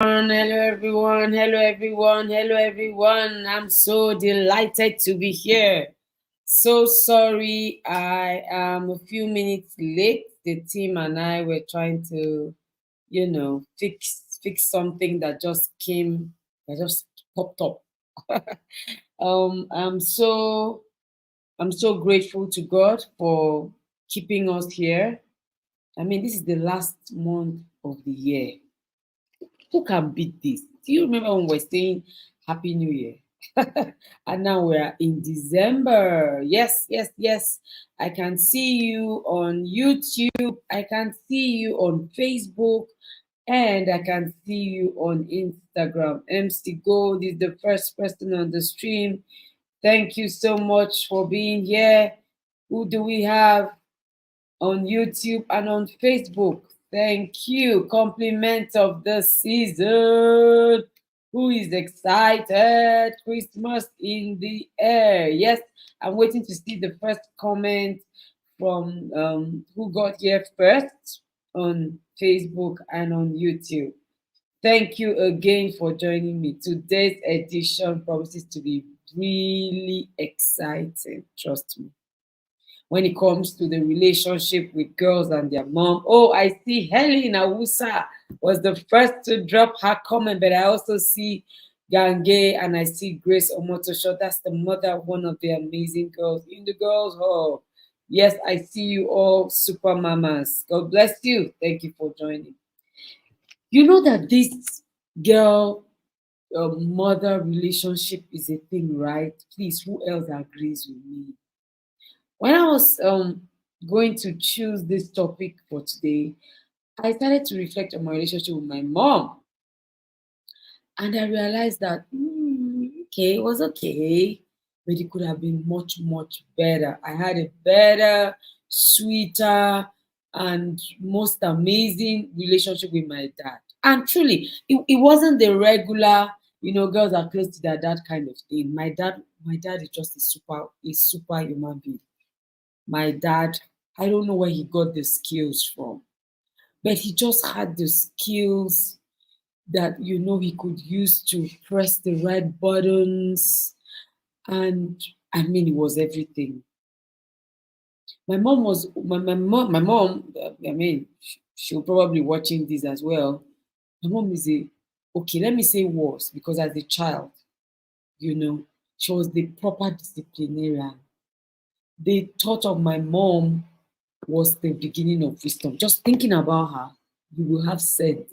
Hello everyone, hello everyone, hello everyone. I'm so delighted to be here. So sorry I am a few minutes late. The team and I were trying to, fix something that just came, that just popped up. um, I'm so I'm so grateful to God for keeping us here. I mean, this is the last month of the year. Who can beat this? Do you remember when we were saying Happy New Year? And now we're in December. Yes, yes, yes. I can see you on YouTube. I can see you on Facebook. And I can see you on Instagram. MC Gold is the first person on the stream. Thank you so much for being here. Who do we have on YouTube and on Facebook? Thank you. Compliment of the season. Who is excited? Christmas in the air. Yes, I'm waiting to see the first comment from who got here first on Facebook and on YouTube. Thank you again for joining me. Today's edition promises to be really exciting. Trust me when it comes to the relationship with girls and their mom. Oh, I see Helen Awusa was the first to drop her comment, but I also see Gange and I see Grace Omotosho. That's the mother of one of the amazing girls in the girls' hall. Yes, I see you all, super mamas. God bless you. Thank you for joining. You know that this girl mother relationship is a thing, right? Please, who else agrees with me? When I was going to choose this topic for today, I started to reflect on my relationship with my mom. And I realized that, okay, it was okay, but it could have been much, much better. I had a better, sweeter, and most amazing relationship with my dad. And truly, it wasn't the regular, girls are close to their dad kind of thing. My dad is just a super human being. My dad, I don't know where he got the skills from, but he just had the skills that he could use to press the right buttons. And I mean, it was everything. My mom, I mean, she'll probably watching this as well. My mom is okay, let me say was, because as a child, you know, she was the proper disciplinarian. The thought of my mom was the beginning of wisdom. Just thinking about her, you will have sense.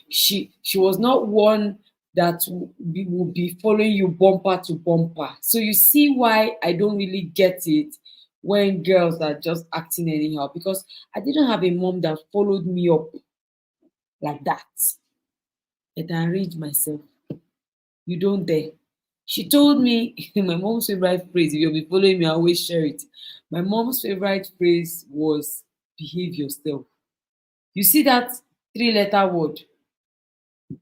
She was not one that will be following you bumper to bumper. So you see why I don't really get it when girls are just acting anyhow, because I didn't have a mom that followed me up like that. But I arranged myself. You don't dare. She told me my mom's favorite phrase, if you'll be following me, I always share it. My mom's favorite phrase was behave yourself. You see that three-letter word?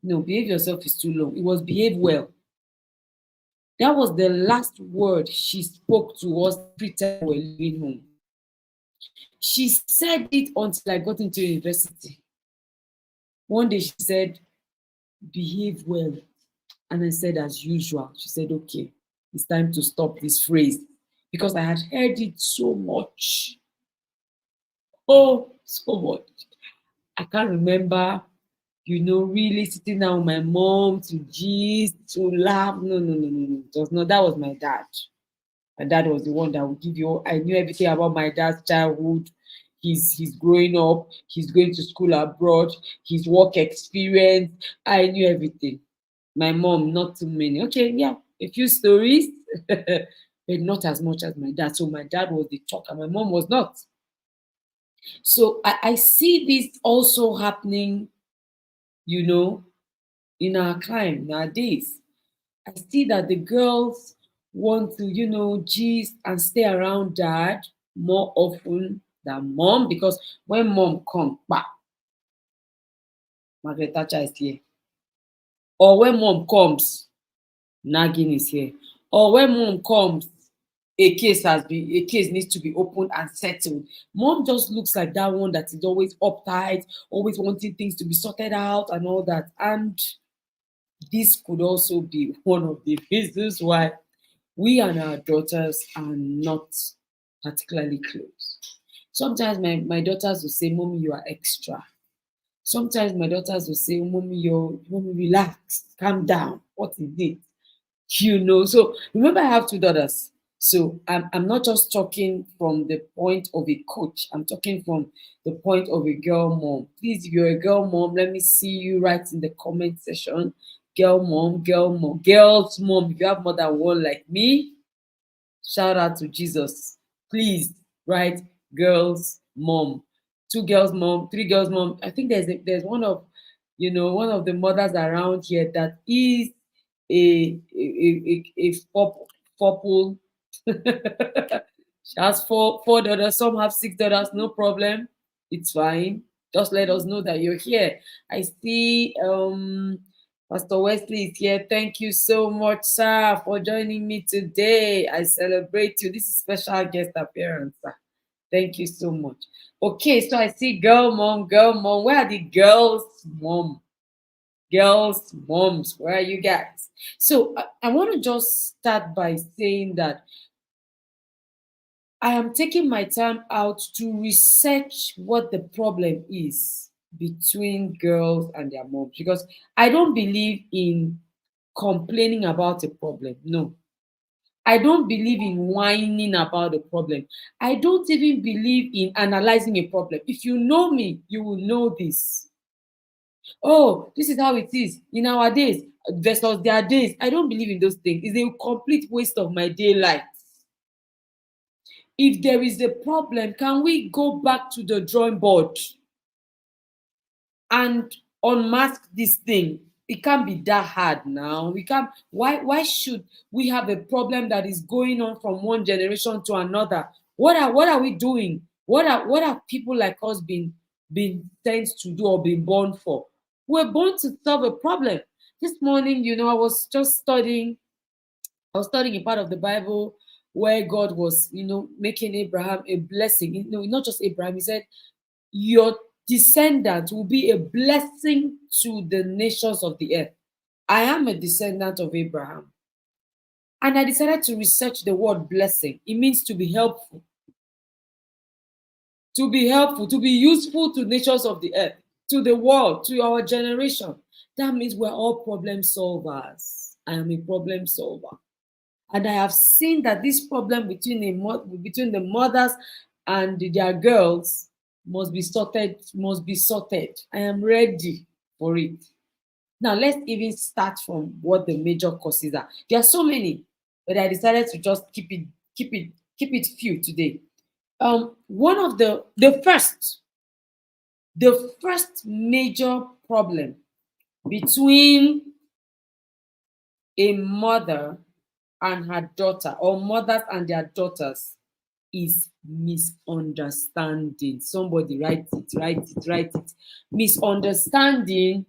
No, behave yourself is too long. It was behave well. That was the last word she spoke to us every time we were leaving home. She said it until I got into university. One day she said, behave well. And I said, as usual. She said, okay, it's time to stop this phrase. Because I had heard it so much. Oh, so much. I can't remember, really sitting down with my mom to gist, to laugh. No, no, no, no, no. It was not. That was my dad. My dad was the one that would give you. I knew everything about my dad's childhood. He's growing up. He's going to school abroad. His work experience. I knew everything. My mom, not too many. Okay, yeah, a few stories, but not as much as my dad. So my dad was the talker. My mom was not. So I see this also happening, you know, in our time nowadays. I see that the girls want to, gist and stay around dad more often than mom, because when mom come, bah, Margaret Thatcher is here. Or when mom comes, nagging is here. Or when mom comes, a case needs to be opened and settled. Mom just looks like that one that is always uptight, always wanting things to be sorted out and all that. And this could also be one of the reasons why we and our daughters are not particularly close. Sometimes my daughters will say, Mommy, you are extra. Sometimes my daughters will say, Mommy, relax, calm down. What is it? So remember, I have two daughters. So I'm not just talking from the point of a coach, I'm talking from the point of a girl mom. Please, if you're a girl mom, let me see you right in the comment section. Girl mom, girls mom. If you have more than one like me, shout out to Jesus. Please write girls mom. Two girls mom, three girls mom. I think there's one of the mothers around here that is a purple. She has four daughters. Some have six daughters. No problem. It's fine. Just let us know that you're here. I see Pastor Wesley is here. Thank you so much, sir, for joining me today. I celebrate you. This is special guest appearance, sir. Thank you so much. Okay, so I see girl mom, girl mom. Where are the girls mom? Girls moms, where are you guys? So I want to just start by saying that I am taking my time out to research what the problem is between girls and their moms, because I don't believe in complaining about a problem. No. I don't believe in whining about a problem. I don't even believe in analyzing a problem. If you know me, you will know this. Oh, this is how it is in our days versus their days. I don't believe in those things. It's a complete waste of my daylight. If there is a problem, can we go back to the drawing board and unmask this thing? It can't be that hard now. We can't. Why should we have a problem that is going on from one generation to another? What are we doing? What are people like us been sent to do or been born for? We're born to solve a problem. This morning, I was just studying. I was studying a part of the Bible where God was, making Abraham a blessing. Not just Abraham. He said, your descendant will be a blessing to the nations of the earth. I am a descendant of Abraham. And I decided to research the word blessing. It means to be helpful. To be helpful, to be useful to nations of the earth, to the world, to our generation. That means we're all problem solvers. I am a problem solver. And I have seen that this problem between the mothers and their girls must be sorted. I am ready for it. Now let's even start from what the major causes are. There are so many, but I decided to just keep it few today. One of the first major problem between a mother and her daughter, or mothers and their daughters, is misunderstanding. Somebody write it. Misunderstanding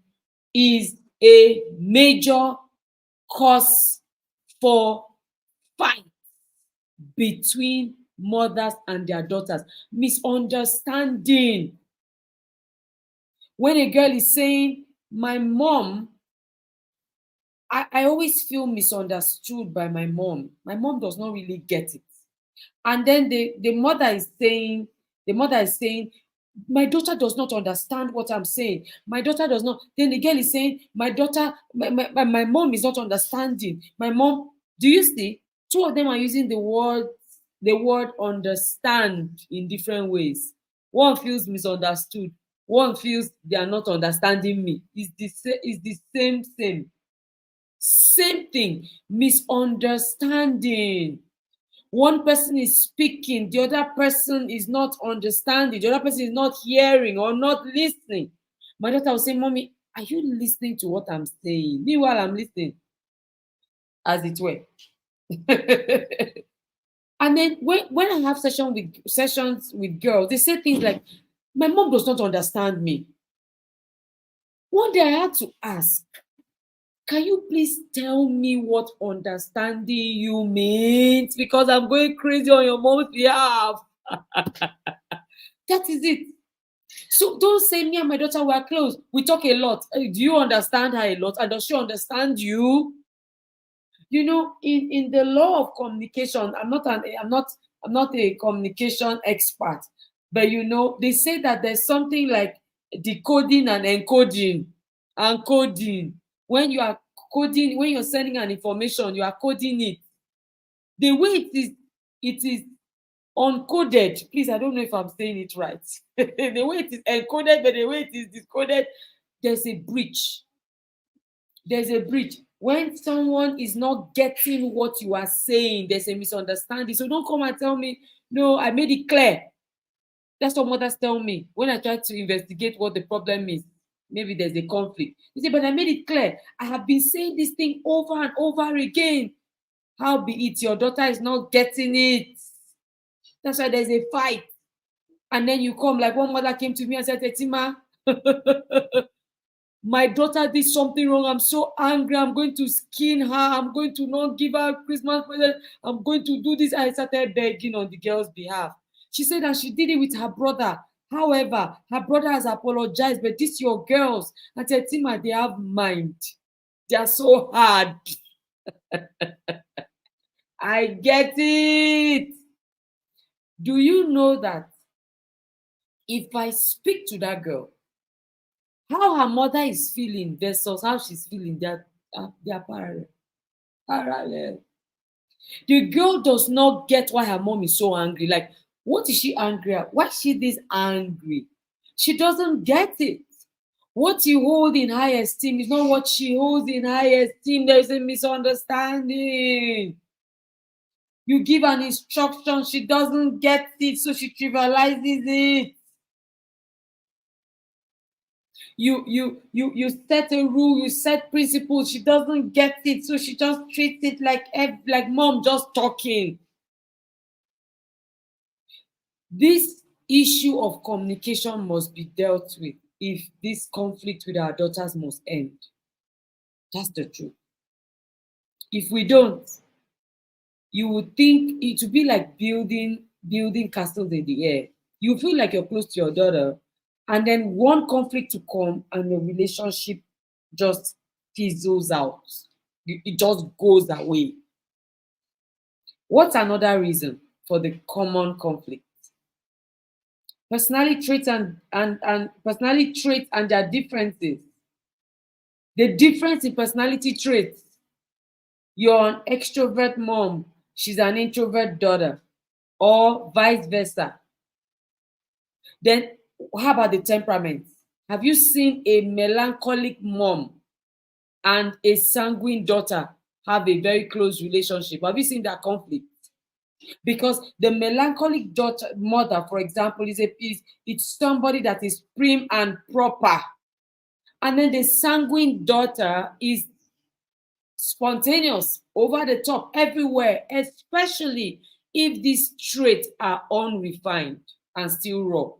is a major cause for fight between mothers and their daughters. Misunderstanding. When a girl is saying, my mom, I always feel misunderstood by my mom. My mom does not really get it. And then the mother is saying, my daughter does not understand what I'm saying. My daughter does not. Then the girl is saying, my mom is not understanding. My mom, do you see? Two of them are using the word understand in different ways. One feels misunderstood. One feels they are not understanding me. It's the same thing. Misunderstanding. One person is speaking, the other person is not understanding, the other person is not hearing or not listening. My daughter will say, Mommy, are you listening to what I'm saying? Meanwhile, I'm listening, as it were. And then when I have sessions with girls, they say things like, my mom does not understand me. One day I had to ask, Can you please tell me what understanding you means? Because I'm going crazy on your mom's behalf. That is it. So don't say me and my daughter were close. We talk a lot. Do you understand her a lot? And does she understand you? You know, in the law of communication, I'm not a communication expert, but you know, they say that there's something like decoding and encoding and coding. When you are coding, when you're sending an information, you are coding it. The way it is uncoded. Please, I don't know if I'm saying it right. The way it is encoded, but the way it is decoded, there's a breach. There's a breach. When someone is not getting what you are saying, there's a misunderstanding. So don't come and tell me, no, I made it clear. That's what mothers tell me when I try to investigate what the problem is. Maybe there's a conflict. You say, but I made it clear. I have been saying this thing over and over again. How be it your daughter is not getting it? That's why there's a fight. And then you come, like one mother came to me and said, Tetima, my daughter did something wrong. I'm so angry. I'm going to skin her. I'm going to not give her Christmas present. I'm going to do this. I started begging on the girl's behalf. She said that she did it with her brother. However, her brother has apologized, but this your girls. I said, Tima, they have mind. They are so hard. I get it. Do you know that if I speak to that girl, how her mother is feeling versus how she's feeling, they are parallel. Parallel. The girl does not get why her mom is so angry. Like, what is she angry at? Why is she this angry? She doesn't get it. What you hold in high esteem is not what she holds in high esteem. There's a misunderstanding. You give an instruction, she doesn't get it, so she trivializes it. You set a rule, you set principles, she doesn't get it, so she just treats it like mom just talking. This issue of communication must be dealt with if this conflict with our daughters must end. That's the truth. If we don't, you would think it would be like building castles in the air. You feel like you're close to your daughter, and then one conflict to come and the relationship just fizzles out. It just goes away. What's another reason for the common conflict? Personality traits and personality traits and their differences. The difference in personality traits. You're an extrovert mom, she's an introvert daughter, or vice versa. Then how about the temperament? Have you seen a melancholic mom and a sanguine daughter have a very close relationship? Have you seen that conflict? Because the melancholic daughter mother, for example, it's somebody that is prim and proper. And then the sanguine daughter is spontaneous, over the top, everywhere, especially if these traits are unrefined and still raw.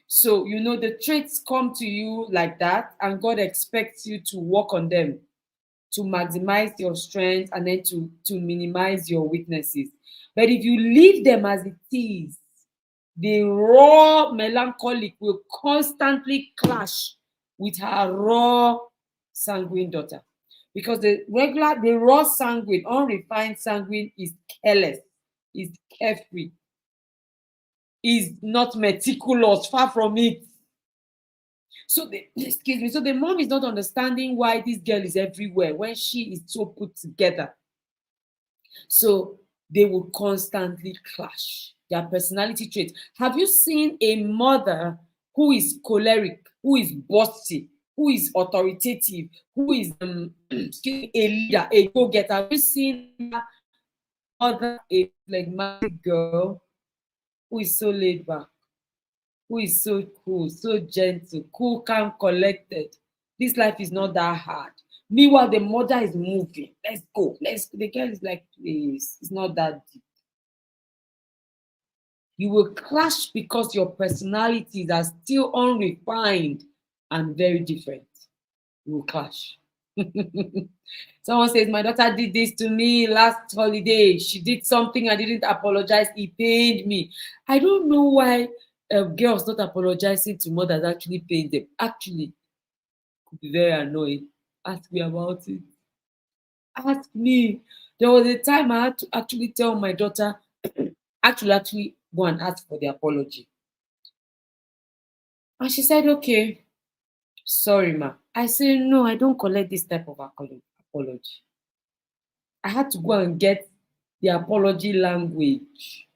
So, you know, the traits come to you like that, and God expects you to work on them to maximize your strength and then to minimize your weaknesses. But if you leave them as it is, the raw melancholic will constantly clash with her raw sanguine daughter. Because the raw sanguine, unrefined sanguine is careless, is carefree, is not meticulous, far from it. So the mom is not understanding why this girl is everywhere when she is so put together. So they will constantly clash. Their personality traits. Have you seen a mother who is choleric, who is bossy, who is authoritative, who is a leader, a go-getter? Have you seen a mother, a phlegmatic girl who is so laid back, who is so cool, so gentle, cool, calm, collected? This life is not that hard. Meanwhile, the mother is moving. Let's go. The girl is like, please, it's not that deep. You will clash because your personalities are still unrefined and very different. You will clash. Someone says, my daughter did this to me last holiday. She did something, I didn't apologize. It pained me. I don't know why girls not apologizing to mothers actually pain them. Actually, could be very annoying. Ask me about it. Ask me. There was a time I had to actually tell my daughter, actually go and ask for the apology. And she said, okay, sorry, ma. I said, no, I don't collect this type of apology. I had to go and get the apology language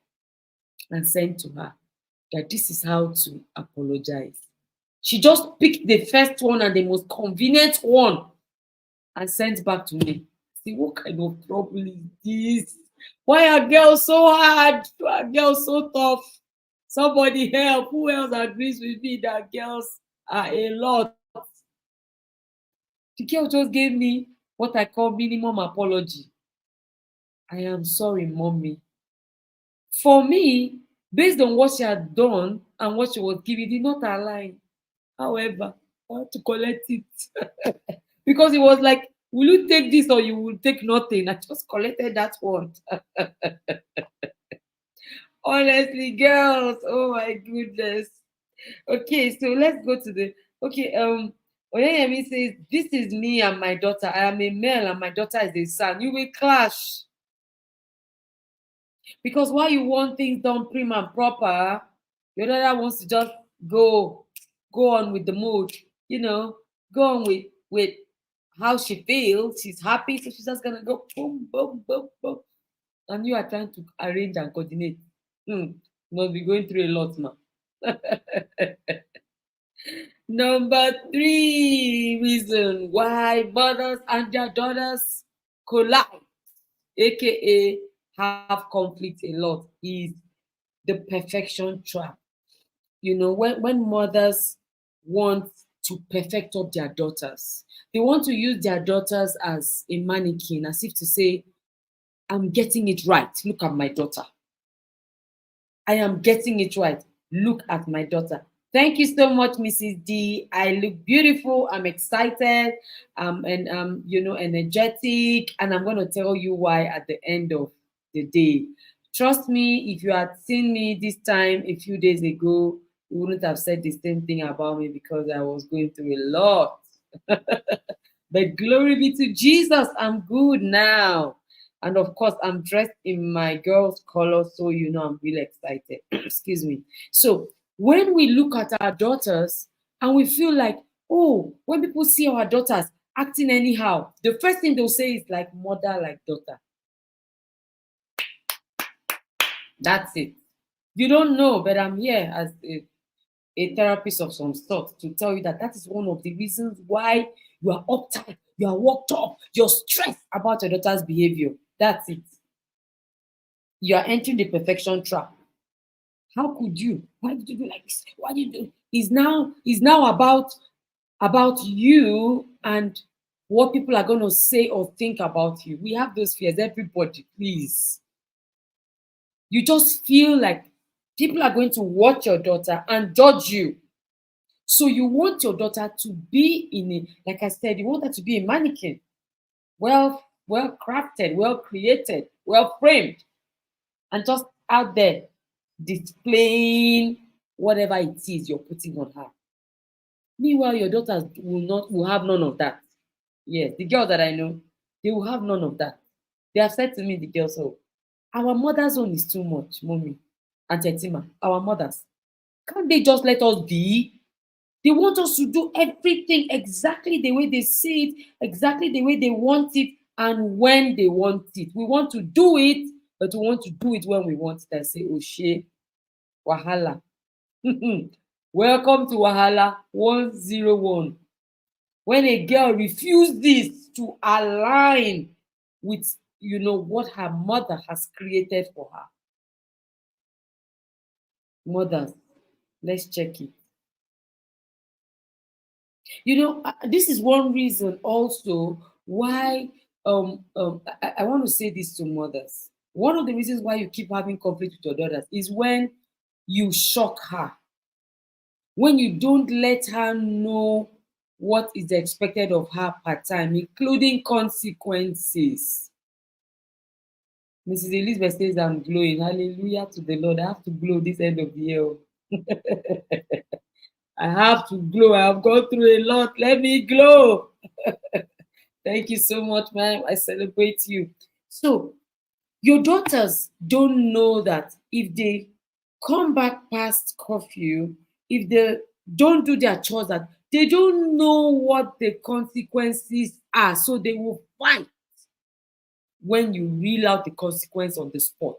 and send to her that this is how to apologize. She just picked the first one and the most convenient one and sent back to me. See, what kind of trouble is this? Why are girls so hard? Why are girls so tough? Somebody help. Who else agrees with me that girls are a lot? The girl just gave me what I call minimum apology. I am sorry, mommy. For me, based on what she had done and what she was giving, did not align. However, I had to collect it because it was like, will you take this or you will take nothing? I just collected that one. Honestly, girls, oh my goodness. Okay, so let's go to the okay. Oyeyemi says, this is me and my daughter. I am a male and my daughter is a son. You will clash. Because while you want things done prim and proper, your other wants to just go on with the mood, you know, go on with how she feels. She's happy, so she's just gonna go boom, boom, boom, boom. And you are trying to arrange and coordinate. You must be going through a lot, man. Number three reason why mothers and their daughters collide, aka have conflict a lot, is the perfection trap. You know, when mothers want to perfect up their daughters, they want to use their daughters as a mannequin, as if to say, I'm getting it right. Look at my daughter. I am getting it right. Look at my daughter. Thank you so much, Mrs. D. I look beautiful. I'm excited. And energetic. And I'm going to tell you why at the end of the day. Trust me, if you had seen me this time a few days ago, you wouldn't have said the same thing about me because I was going through a lot. But glory be to Jesus, I'm good now. And of course, I'm dressed in my girl's color, so you know I'm really excited. Excuse me. So when we look at our daughters and we feel like, oh, when people see our daughters acting anyhow, the first thing they'll say is like mother, like daughter. That's it. You don't know, but I'm here as a therapist of some sort to tell you that that is one of the reasons why you are uptight, you are worked up, you're stressed about your daughter's behavior. That's it. You are entering the perfection trap. How could you? Why did you do like this? Why did you do? Is now about you and what people are going to say or think about you. We have those fears, everybody, please. You just feel like people are going to watch your daughter and judge you. So you want your daughter to be in a, like I said, you want her to be a mannequin, well crafted, well created, well framed, and just out there displaying whatever it is you're putting on her. Meanwhile, your daughters will have none of that. Yes, the girls that I know, they will have none of that. They have said to me, the girls, oh, our mother's own is too much, mommy and Tetima. Our mothers. Can't they just let us be? They want us to do everything exactly the way they see it, exactly the way they want it, and when they want it. We want to do it, but we want to do it when we want it. I say, oh shit, Wahala. Welcome to Wahala 101. When a girl refuses to align with what her mother has created for her. Mothers, let's check it. This is one reason also why I want to say this to mothers. One of the reasons why you keep having conflict with your daughters is when you shock her, when you don't let her know what is expected of her per time, including consequences. Mrs. Elizabeth says, I'm glowing. Hallelujah to the Lord. I have to glow this end of the year. I have to glow. I have gone through a lot. Let me glow. Thank you so much, ma'am. I celebrate you. So, your daughters don't know that if they come back past curfew, if they don't do their chores, that they don't know what the consequences are. So they will fight when you reel out the consequence on the spot.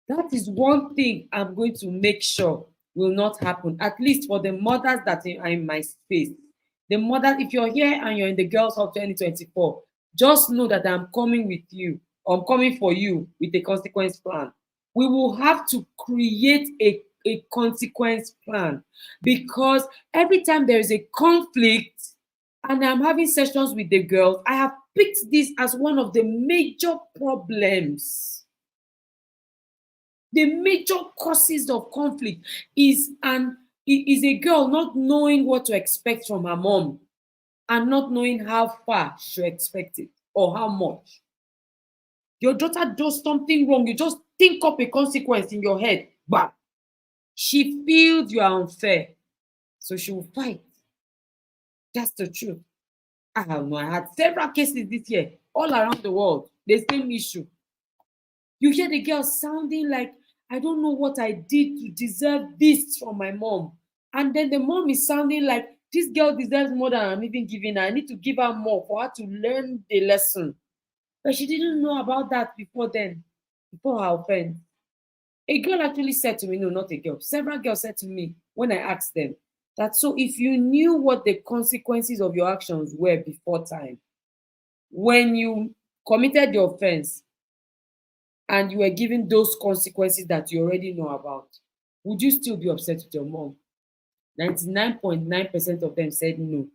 That is one thing I'm going to make sure will not happen, at least for the mothers that are in my space. The mother, if you're here and you're in the Girls of 2024, just know that I'm coming with you. I'm coming for you with a consequence plan. We will have to create a consequence plan, because every time there is a conflict and I'm having sessions with the girls, I have picked this as one of the major problems. The major causes of conflict is a girl not knowing what to expect from her mom and not knowing how far she expect it or how much. Your daughter does something wrong, you just think up a consequence in your head, but she feels you are unfair, so she will fight. That's the truth. I have no, I had several cases this year all around the world, the same issue. You hear the girl sounding like, I don't know what I did to deserve this from my mom. And then the mom is sounding like, this girl deserves more than I'm even giving her. I need to give her more for her to learn the lesson. But she didn't know about that before then, before her offense. A girl actually said to me, no, not a girl, several girls said to me when I asked them that, so if you knew what the consequences of your actions were before time, when you committed the offense, and you were given those consequences that you already know about, would you still be upset with your mom? 99.9% of them said no.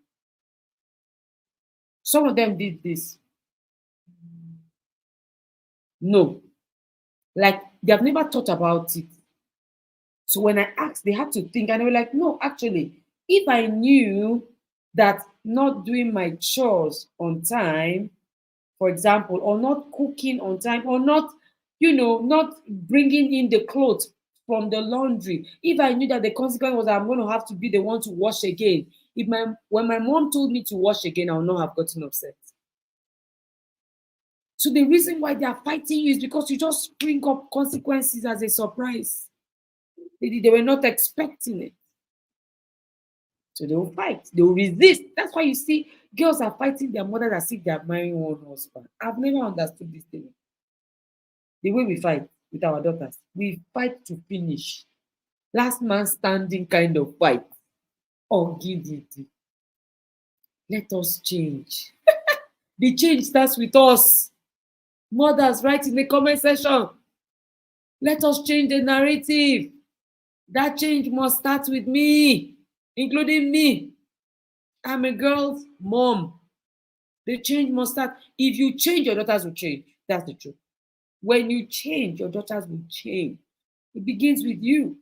Some of them did this. No. Like they have never thought about it. So when I asked, they had to think, and they were like, no, actually, if I knew that not doing my chores on time, for example, or not cooking on time, or not, not bringing in the clothes from the laundry. If I knew that the consequence was I'm going to have to be the one to wash again, when my mom told me to wash again, I would not have gotten upset. So the reason why they are fighting you is because you just bring up consequences as a surprise. They were not expecting it. So they will fight, they will resist. That's why you see girls are fighting their mothers as if they are marrying one husband. I've never understood this thing. The way we fight with our daughters, we fight to finish. Last man standing kind of fight. Oh, giddy. Let us change. The change starts with us. Mothers, write in the comment section. Let us change the narrative. That change must start with me, including me. I'm a girl's mom. The change must start. If you change, your daughters will change. That's the truth. When you change, your daughters will change. It begins with you.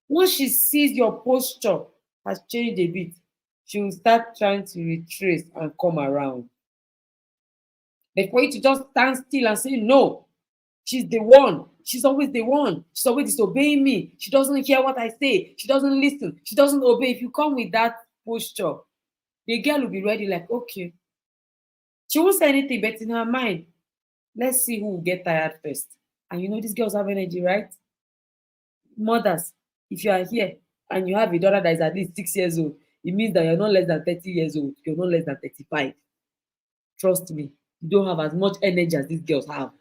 Once she sees your posture has changed a bit, she will start trying to retrace and come around. But for you to just stand still and say, no, she's the one. She's always the one. She's always disobeying me. She doesn't hear what I say. She doesn't listen. She doesn't obey. If you come with that posture, the girl will be ready, like, okay. She won't say anything, but in her mind, let's see who will get tired first. And these girls have energy, right? Mothers, if you are here and you have a daughter that is at least 6 years old, it means that you're not less than 30 years old. You're not less than 35. Trust me, you don't have as much energy as these girls have.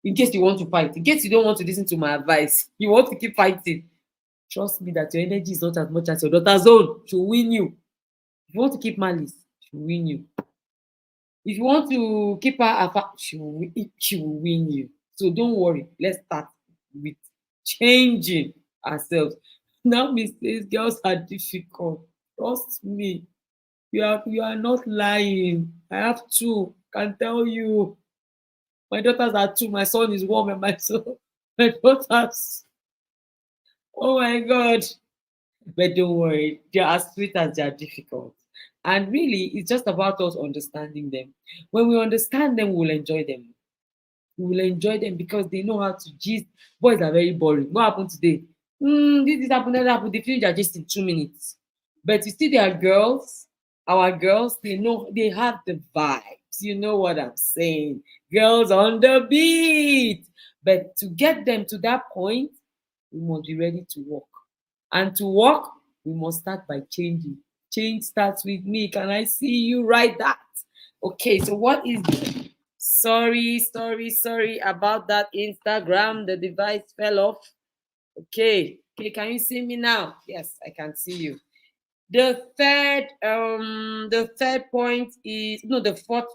In case you want to fight, in case you don't want to listen to my advice, you want to keep fighting, trust me that your energy is not as much as your daughter's own. She'll win you. If you want to keep malice, she'll win you. If you want to keep her apart, she will win you. So don't worry. Let's start with changing ourselves. Now, mistakes, girls are difficult. Trust me. You are not lying. I have two. Can tell you. My daughters are two. My son is one, and my daughters. Oh my God. But don't worry, they are as sweet as they are difficult. And really, it's just about us understanding them. When we understand them, we'll enjoy them. We will enjoy them because they know how to gist. Boys are very boring. What happened today? This happened, that happened. They finish their gist in 2 minutes. But you see, they are girls, our girls, they know, they have the vibes. You know what I'm saying? Girls on the beat. But to get them to that point, we must be ready to work. And to work, we must start by changing. Change starts with me. Can I see you write that? Okay, so what is sorry about that Instagram. The device fell off. Okay. Okay, can you see me now? Yes, I can see you. The third point is no, the fourth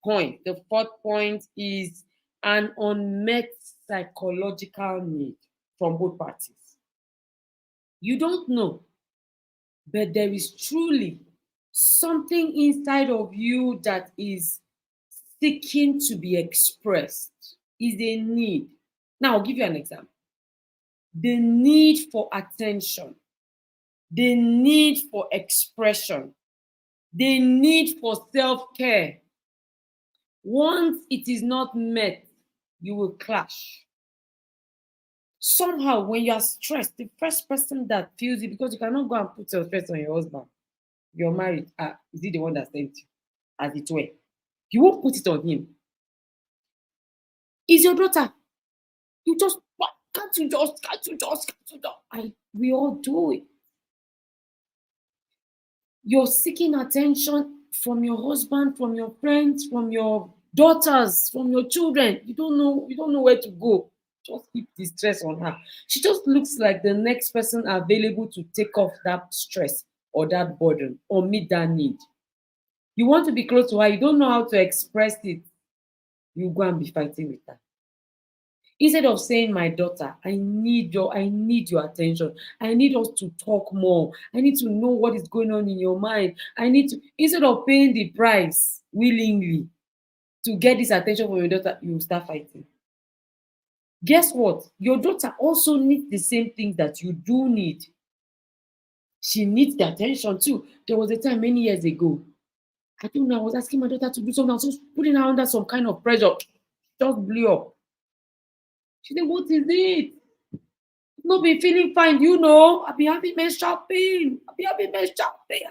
point. The fourth point is an unmet psychological need from both parties. You don't know, but there is truly something inside of you that is seeking to be expressed, is a need. Now, I'll give you an example. The need for attention, the need for expression, the need for self care. Once it is not met, you will clash. Somehow, when you are stressed, the first person that feels it, because you cannot go and put your stress on your husband. You're married. Is he the one that sent you? As it were. You won't put it on him. Is your daughter. You just can't you just. We all do it. You're seeking attention from your husband, from your friends, from your daughters, from your children. You don't know where to go. Just keep the stress on her. She just looks like the next person available to take off that stress or that burden or meet that need. You want to be close to her, you don't know how to express it, you go and be fighting with her. Instead of saying, my daughter, I need your attention. I need us to talk more. I need to know what is going on in your mind. I need to, instead of paying the price willingly to get this attention from your daughter, you will start fighting. Guess what? Your daughter also needs the same things that you do need. She needs the attention too. There was a time many years ago, I don't know, I was asking my daughter to do something. I was just putting her under some kind of pressure. Just blew up. She said, what is it? No be feeling fine, I be having menstrual pain. I be having menstrual pain.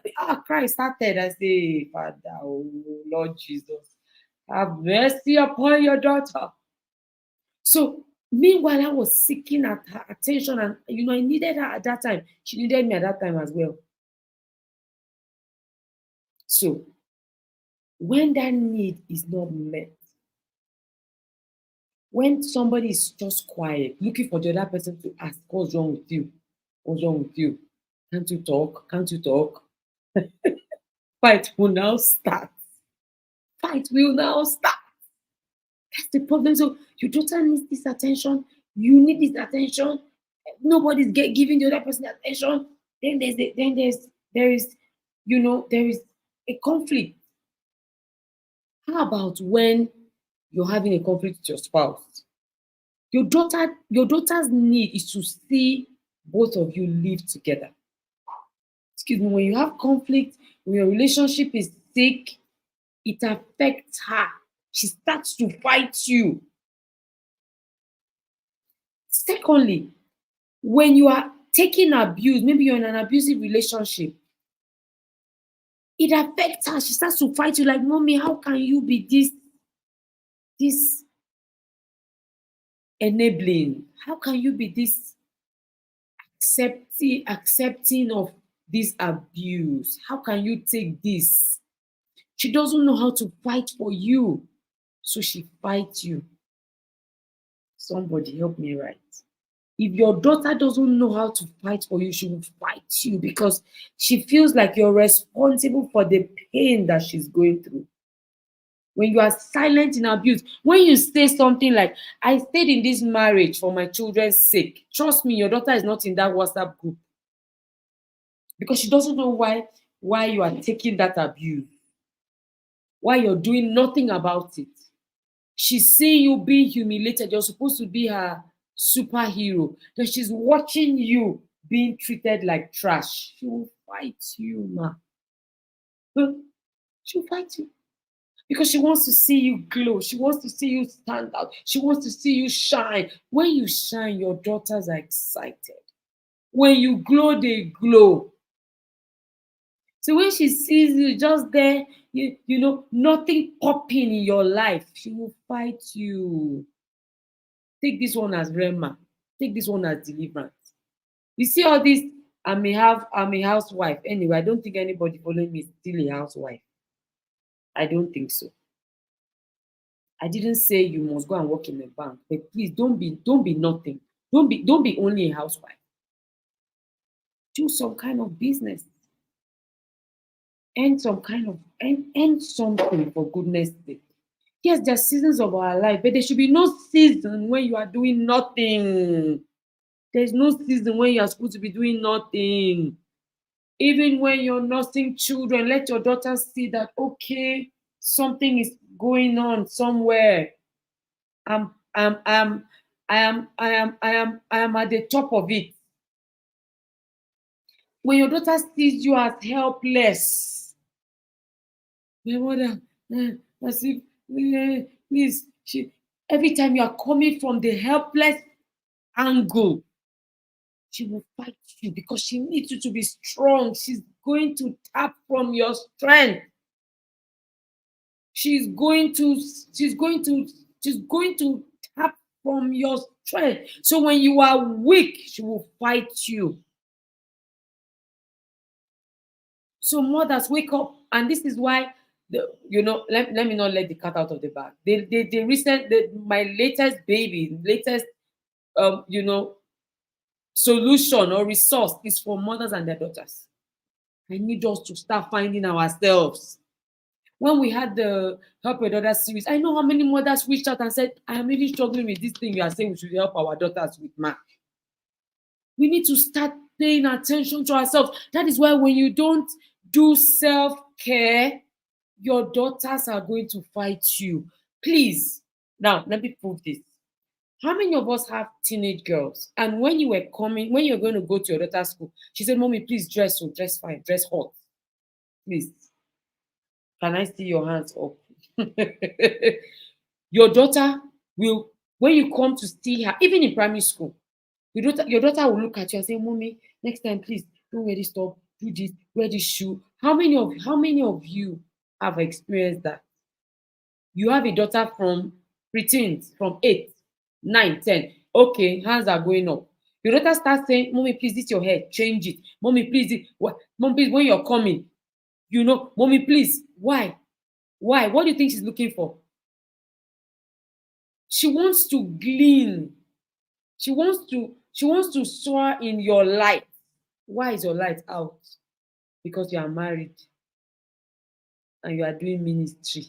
Christ started. I say, Father, oh Lord Jesus, have mercy upon your daughter. So meanwhile, I was seeking at her attention, and I needed her at that time. She needed me at that time as well. So when that need is not met, when somebody is just quiet, looking for the other person to ask, what's wrong with you? What's wrong with you? Can't you talk? Can't you talk? Fight will now start. Fight will now start. That's the problem. So your daughter needs this attention. You need this attention. Nobody's giving the other person attention. Then there is a conflict. How about when you're having a conflict with your spouse? Your daughter's need is to see both of you live together. Excuse me, when you have conflict, when your relationship is sick, it affects her. She starts to fight you. Secondly, when you are taking abuse, maybe you're in an abusive relationship, it affects her. She starts to fight you like, mommy, how can you be this enabling? How can you be this accepting of this abuse? How can you take this? She doesn't know how to fight for you, so she fights you. Somebody help me write. If your daughter doesn't know how to fight for you, she will fight you because she feels like you're responsible for the pain that she's going through. When you are silent in abuse, when you say something like, I stayed in this marriage for my children's sake, trust me, your daughter is not in that WhatsApp group because she doesn't know why you are taking that abuse, why you're doing nothing about it. She's seeing you be humiliated. You're supposed to be her superhero. Then she's watching you being treated like trash, she will fight you, ma. Huh? She'll fight you because she wants to see you glow. She wants to see you stand out. She wants to see you shine. When you shine, your daughters are excited. When you glow, they glow. So when she sees you just there, nothing popping in your life, she will fight you. Take this one as Rema. Take this one as deliverance. You see all this, I'm a housewife. Anyway, I don't think anybody following me is still a housewife. I don't think so. I didn't say you must go and work in a bank, but please don't be nothing. Don't be only a housewife. Do some kind of business. Earn something for goodness sake. Yes, there are seasons of our life, but there should be no season when you are doing nothing. There's no season when you are supposed to be doing nothing. Even when you're nursing children, let your daughters see that okay, something is going on somewhere. I'm I'm I'm I am at the top of it. When your daughter sees you as helpless, my mother, as if please, every time you are coming from the helpless angle, she will fight you because she needs you to be strong. She's going to tap from your strength. She's going to she's going to she's going to tap from your strength. So when you are weak, she will fight you. So mothers, wake up, and this is why let me not let the cat out of the bag. My latest baby, latest um, you know, solution or resource is for mothers and their daughters. I need us to start finding ourselves. When we had the Help Your Daughter series, I know how many mothers reached out and said, I am really struggling with this thing you are saying we should help our daughters with, ma. We need to start paying attention to ourselves. That is why when you don't do self-care, your daughters are going to fight you. Please, now let me prove this. How many of us have teenage girls? And when you were going to go to your daughter's school, she said, Mommy, please dress dress fine, dress hot. Please. Can I see your hands up? Your daughter will, when you come to see her, even in primary school, your daughter will look at you and say, Mommy, next time, please don't wear this top, do this, wear this shoe. How many of you have experienced that? You have a daughter from preteens, from 8, 9, 10. Okay, hands are going up. Your daughter starts saying, Mommy, please, this your hair, change it. Mommy, please, Mommy, please, when you're coming, Mommy, please, why? Why? What do you think she's looking for? She wants to glean. She wants to soar in your light. Why is your light out? Because you are married and you are doing ministry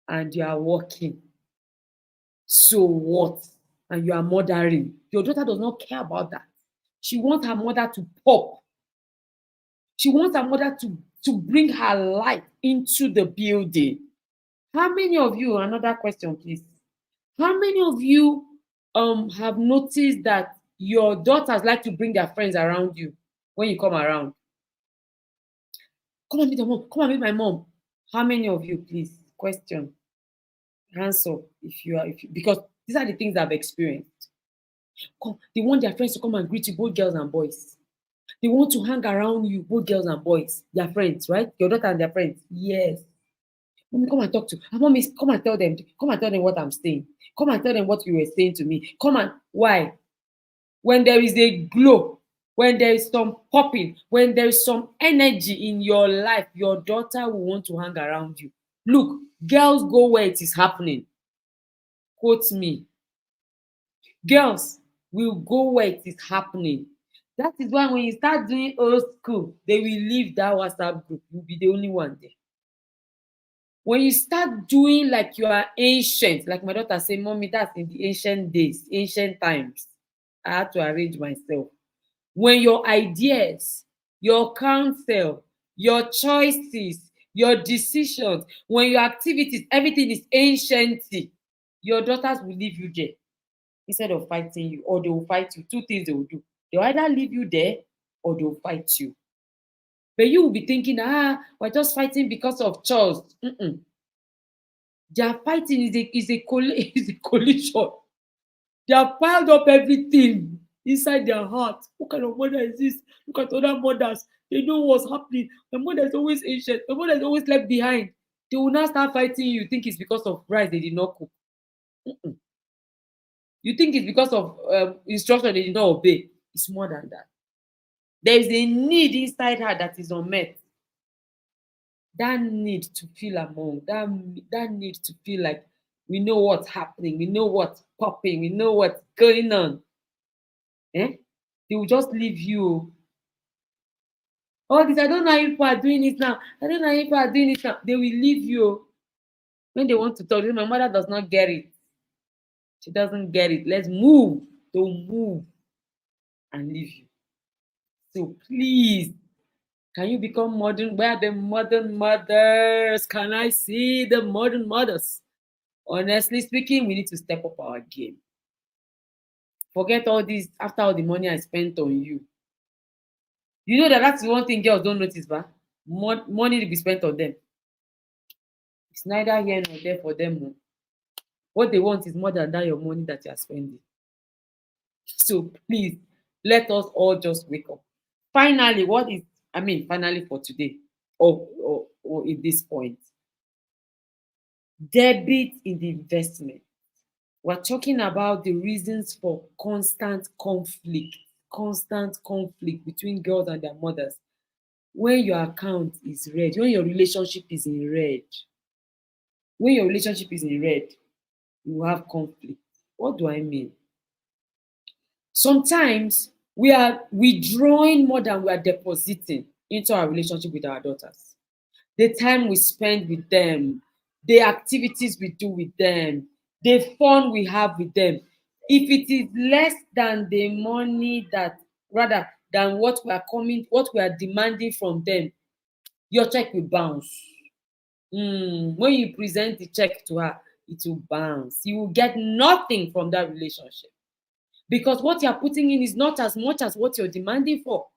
and you are working. So what? And you are mothering. Your daughter does not care about that. She wants her mother to pop. She wants her mother to bring her light into the building. How many of you, another question, please. How many of you have noticed that your daughters like to bring their friends around you when you come around? Come and meet your mom. Come and meet my mom. How many of you, please? Question. Hands up because these are the things I've experienced. They want their friends to come and greet you, both girls and boys. They want to hang around you, both girls and boys. Their friends, right? Your daughter and their friends. Yes. Mommy, come and talk to. Mommy, come and tell them. Come and tell them what I'm saying. Come and tell them what you were saying to me. Why? When there is a glow, when there is some popping, when there is some energy in your life, your daughter will want to hang around you. Look, girls go where it is happening. Quote me. Girls will go where it is happening. That is why when you start doing old school, they will leave that WhatsApp group. You'll be the only one there. When you start doing like you are ancient, like my daughter said, Mommy, that's in the ancient days, ancient times. I had to arrange myself. When your ideas, your counsel, your choices, your decisions, when your activities, everything is ancient, your daughters will leave you there instead of fighting you, or they will fight you. Two things they will do. They'll either leave you there or they'll fight you. But you will be thinking, we're just fighting because of chores. Mm-mm. Their fighting is a collision. They have piled up everything inside their heart. What kind of mother is this? Look at other mothers. They know what's happening. My mother is always ancient. My mother is always left behind. They will now start fighting you. Think it's because of rice they did not cook. Mm-mm. You think it's because of instruction they did not obey. It's more than that. There is a need inside her that is unmet. That need to feel among, that need to feel like we know what's happening, we know what's popping, we know what's going on. Eh? They will just leave you. All this, I don't know how people are doing it now. I don't know how people are doing it now. They will leave you when they want to talk. My mother does not get it. She doesn't get it. Let's move. Don't move and leave you. So please, can you become modern? Where are the modern mothers? Can I see the modern mothers? Honestly speaking, we need to step up our game. Forget all this after all the money I spent on you. You know that that's the one thing girls don't notice, but money will be spent on them. It's neither here nor there for them. Oh. What they want is more than that your money that you are spending. So please, let us all just wake up. Finally, finally for today, or at this point, debit in the investment. We're talking about the reasons for constant conflict between girls and their mothers. When your account is red, when your relationship is in red, you have conflict. What do I mean? Sometimes we are withdrawing more than we are depositing into our relationship with our daughters. The time we spend with them, the activities we do with them, the fun we have with them. If it is less than the money rather than what we are demanding from them, your check will bounce. When you present the check to her, it will bounce. You will get nothing from that relationship because what you are putting in is not as much as what you're demanding for.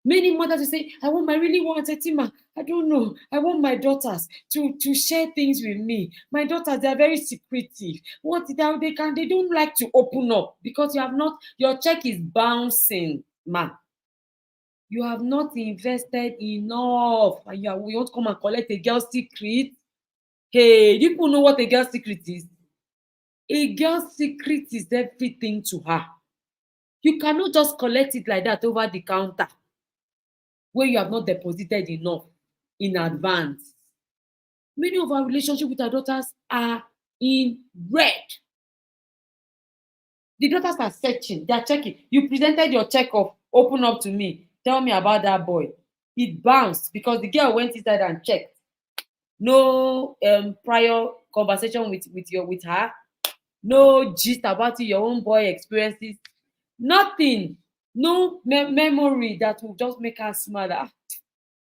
Many mothers will say, I really want Etima. I don't know. I want my daughters to share things with me. My daughters, they are very secretive. They don't like to open up because your check is bouncing, ma. You have not invested enough. And we want to come and collect a girl's secret. Hey, do people know what a girl's secret is? A girl's secret is everything to her. You cannot just collect it like that over the counter when you have not deposited enough in advance. Many of our relationships with our daughters are in red. The daughters are searching, they are checking. You presented your check of open up to me, tell me about that boy. It bounced because the girl went inside and checked. No prior conversation with her, no gist about your own boy experiences, nothing, no memory that will just make her smile. Let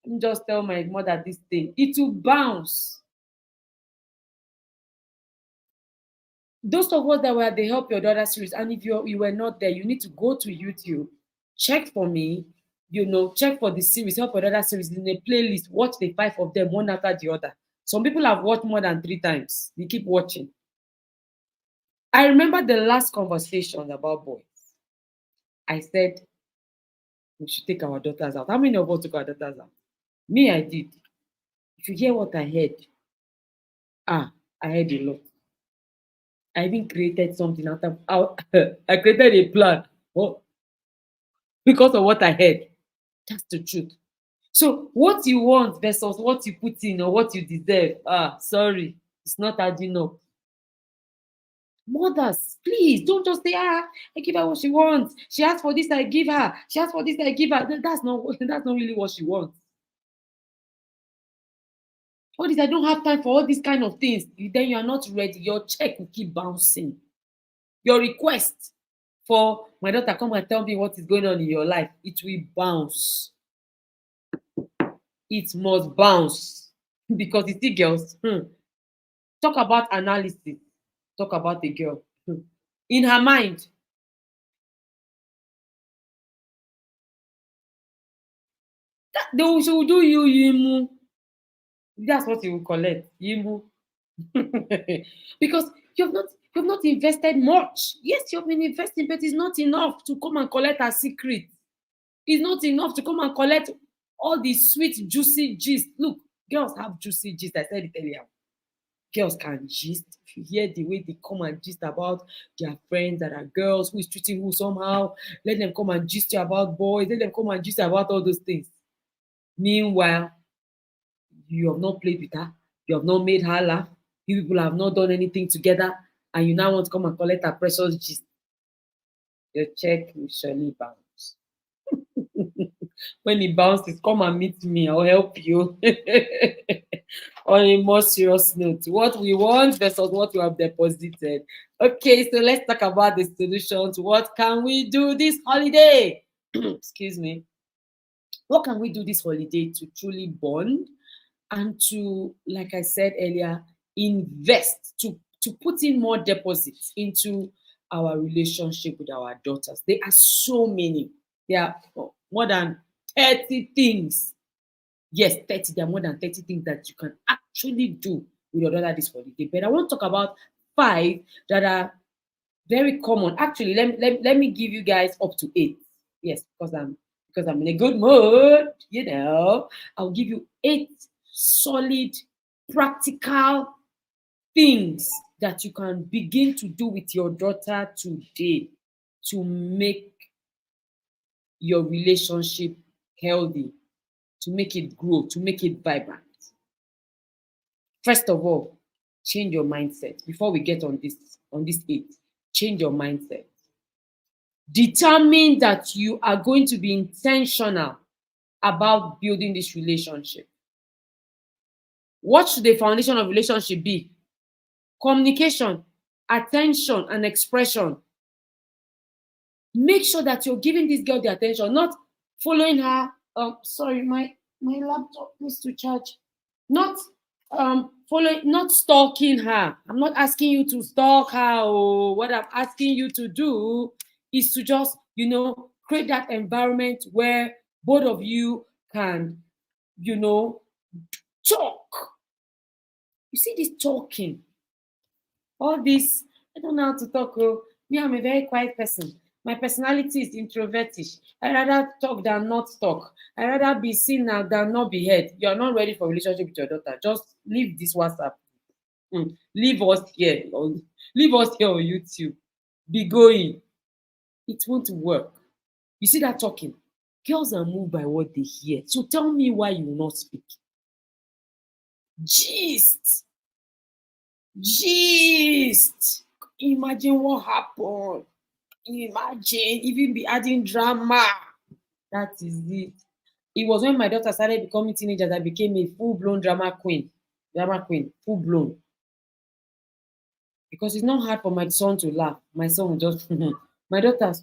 me just tell my mother this thing. It will bounce. Those of us that were at the Help Your Daughter series, and if you were not there, you need to go to YouTube, check for me, check for the series, Help Your Daughter series in a playlist, watch the 5 of them one after the other. Some people have watched more than 3 times. They keep watching. I remember the last conversation about boys. I said, we should take our daughters out. How many of us took our daughters out? Me, I did. If you hear what I heard, I heard a lot. I even created something I created a plan because of what I heard. That's the truth. So what you want versus what you put in or what you deserve, sorry, it's not adding up. Mothers, please don't just say, I give her what she wants. She asked for this, I give her. She asked for this, I give her. That's not really what she wants. All this, I don't have time for all these kind of things. Then you are not ready. Your check will keep bouncing. Your request for my daughter, come and tell me what is going on in your life, it will bounce. It must bounce. Because you see, girls, talk about analysis. Talk about a girl. In her mind, They will do you yimu. That's what you will collect. Yimu. Because you've not invested much. Yes, you've been investing, but it's not enough to come and collect a secret. It's not enough to come and collect all the sweet, juicy gist. Look, girls have juicy gist. I said it earlier. Girls can gist. If you hear the way they come and gist about their friends that are girls who is treating who somehow, let them come and gist you about boys. Let them come and gist about all those things. Meanwhile, you have not played with her. You have not made her laugh. You people have not done anything together, and you now want to come and collect her precious gist. Your check will surely bounce. When it bounces, come and meet me. I'll help you. On a more serious note, what we want versus what you have deposited. Okay, so let's talk about the solutions. What can we do this holiday? Excuse me. What can we do this holiday to truly bond and to, like I said earlier, invest, to put in more deposits into our relationship with our daughters? There are so many. There are more than 30 things. Yes, 30. There are more than 30 things that you can actually do with your daughter this holiday. But I want to talk about 5 that are very common. Actually, let me give you guys up to 8. Yes, because I'm in a good mood, I'll give you 8 solid, practical things that you can begin to do with your daughter today to make your relationship healthy, to make it grow, to make it vibrant. First of all, change your mindset. Before we get on this 8, change your mindset. Determine that you are going to be intentional about building this relationship. What should the foundation of relationship be? Communication, attention, and expression. Make sure that you're giving this girl the attention, not following her. Sorry, my laptop needs to charge. Not following, not stalking her. I'm not asking you to stalk her. What I'm asking you to do is to just, create that environment where both of you can, talk. You see this talking, all this. I don't know how to talk. Me, I'm a very quiet person. My personality is introvertish. I rather talk than not talk. I rather be seen now than not be heard. You're not ready for a relationship with your daughter. Just leave this WhatsApp. Leave us here. Leave us here on YouTube. Be going. It won't work. You see that talking? Girls are moved by what they hear. So tell me why you will not speak. Gist. Imagine what happened. Imagine even be adding drama. That is it. It was when my daughter started becoming teenager that I became a full-blown drama queen. Full-blown. Because it's not hard for my son to laugh. My son will just, my daughters,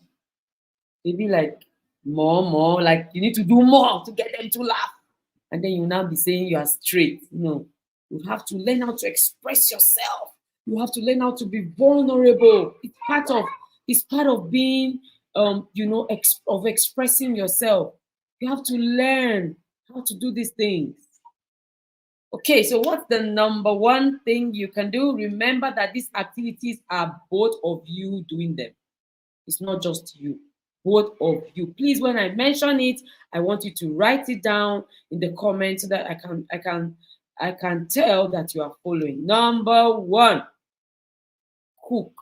they be like, more, like you need to do more to get them to laugh. And then you now be saying you are straight. No, you have to learn how to express yourself. You have to learn how to be vulnerable. It's part of being, of expressing yourself. You have to learn how to do these things. Okay, so what's the number one thing you can do? Remember that these activities are both of you doing them. It's not just you, both of you. Please, when I mention it, I want you to write it down in the comments so that I can tell that you are following. Number 1, cook,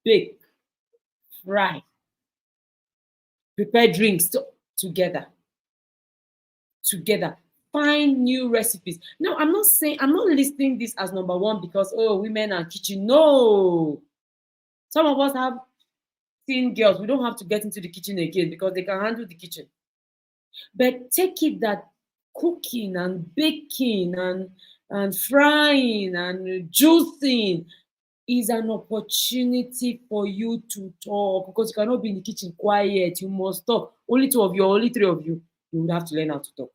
bake, fry, prepare drinks together. Find new recipes. Now, I'm not listing this as number 1 because, women are kitchen. No. Some of us have teen girls. We don't have to get into the kitchen again because they can handle the kitchen. But take it that cooking and baking and frying and juicing is an opportunity for you to talk, because you cannot be in the kitchen quiet. You must talk. Only 2 of you, only 3 of you, you would have to learn how to talk.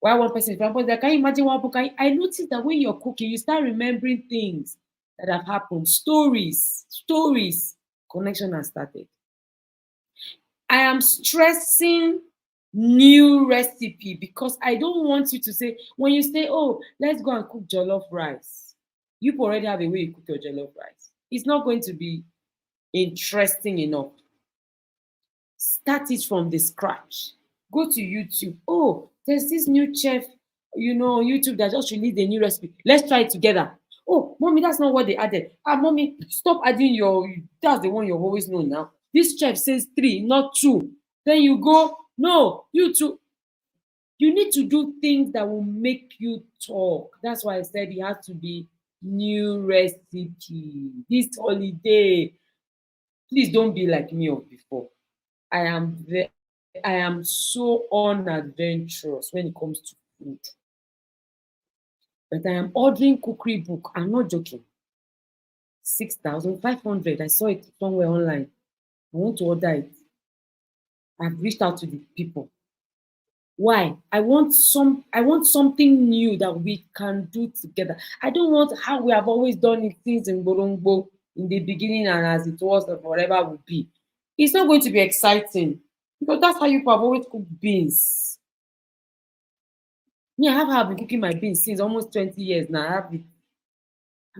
Why one person, can you imagine one book? I noticed that when you're cooking, you start remembering things that have happened. Stories. Connection has started. I am stressing new recipe, because I don't want you to say, when you say, oh, let's go and cook jollof rice, you already have a way you cook your jollof rice. It's not going to be interesting enough. Start it from the scratch. Go to YouTube. Oh, there's this new chef, on YouTube that just released a new recipe. Let's try it together. Oh, mommy, that's not what they added. Ah, mommy, stop adding that's the one you've always known now. This chef says 3, not 2. Then you go, no, you two. You need to do things that will make you talk. That's why I said it has to be new recipe. This holiday, please don't be like me of before. I am so unadventurous when it comes to food. But I am ordering cookery book. I'm not joking. 6,500. I saw it somewhere online. I want to order it. I've reached out to the people. Why? I want something new that we can do together. I don't want how we have always done it since in Borongbo in the beginning and as it was and forever will be. It's not going to be exciting because that's how you have always cooked beans. Me, I've been cooking my beans since almost 20 years now. I'm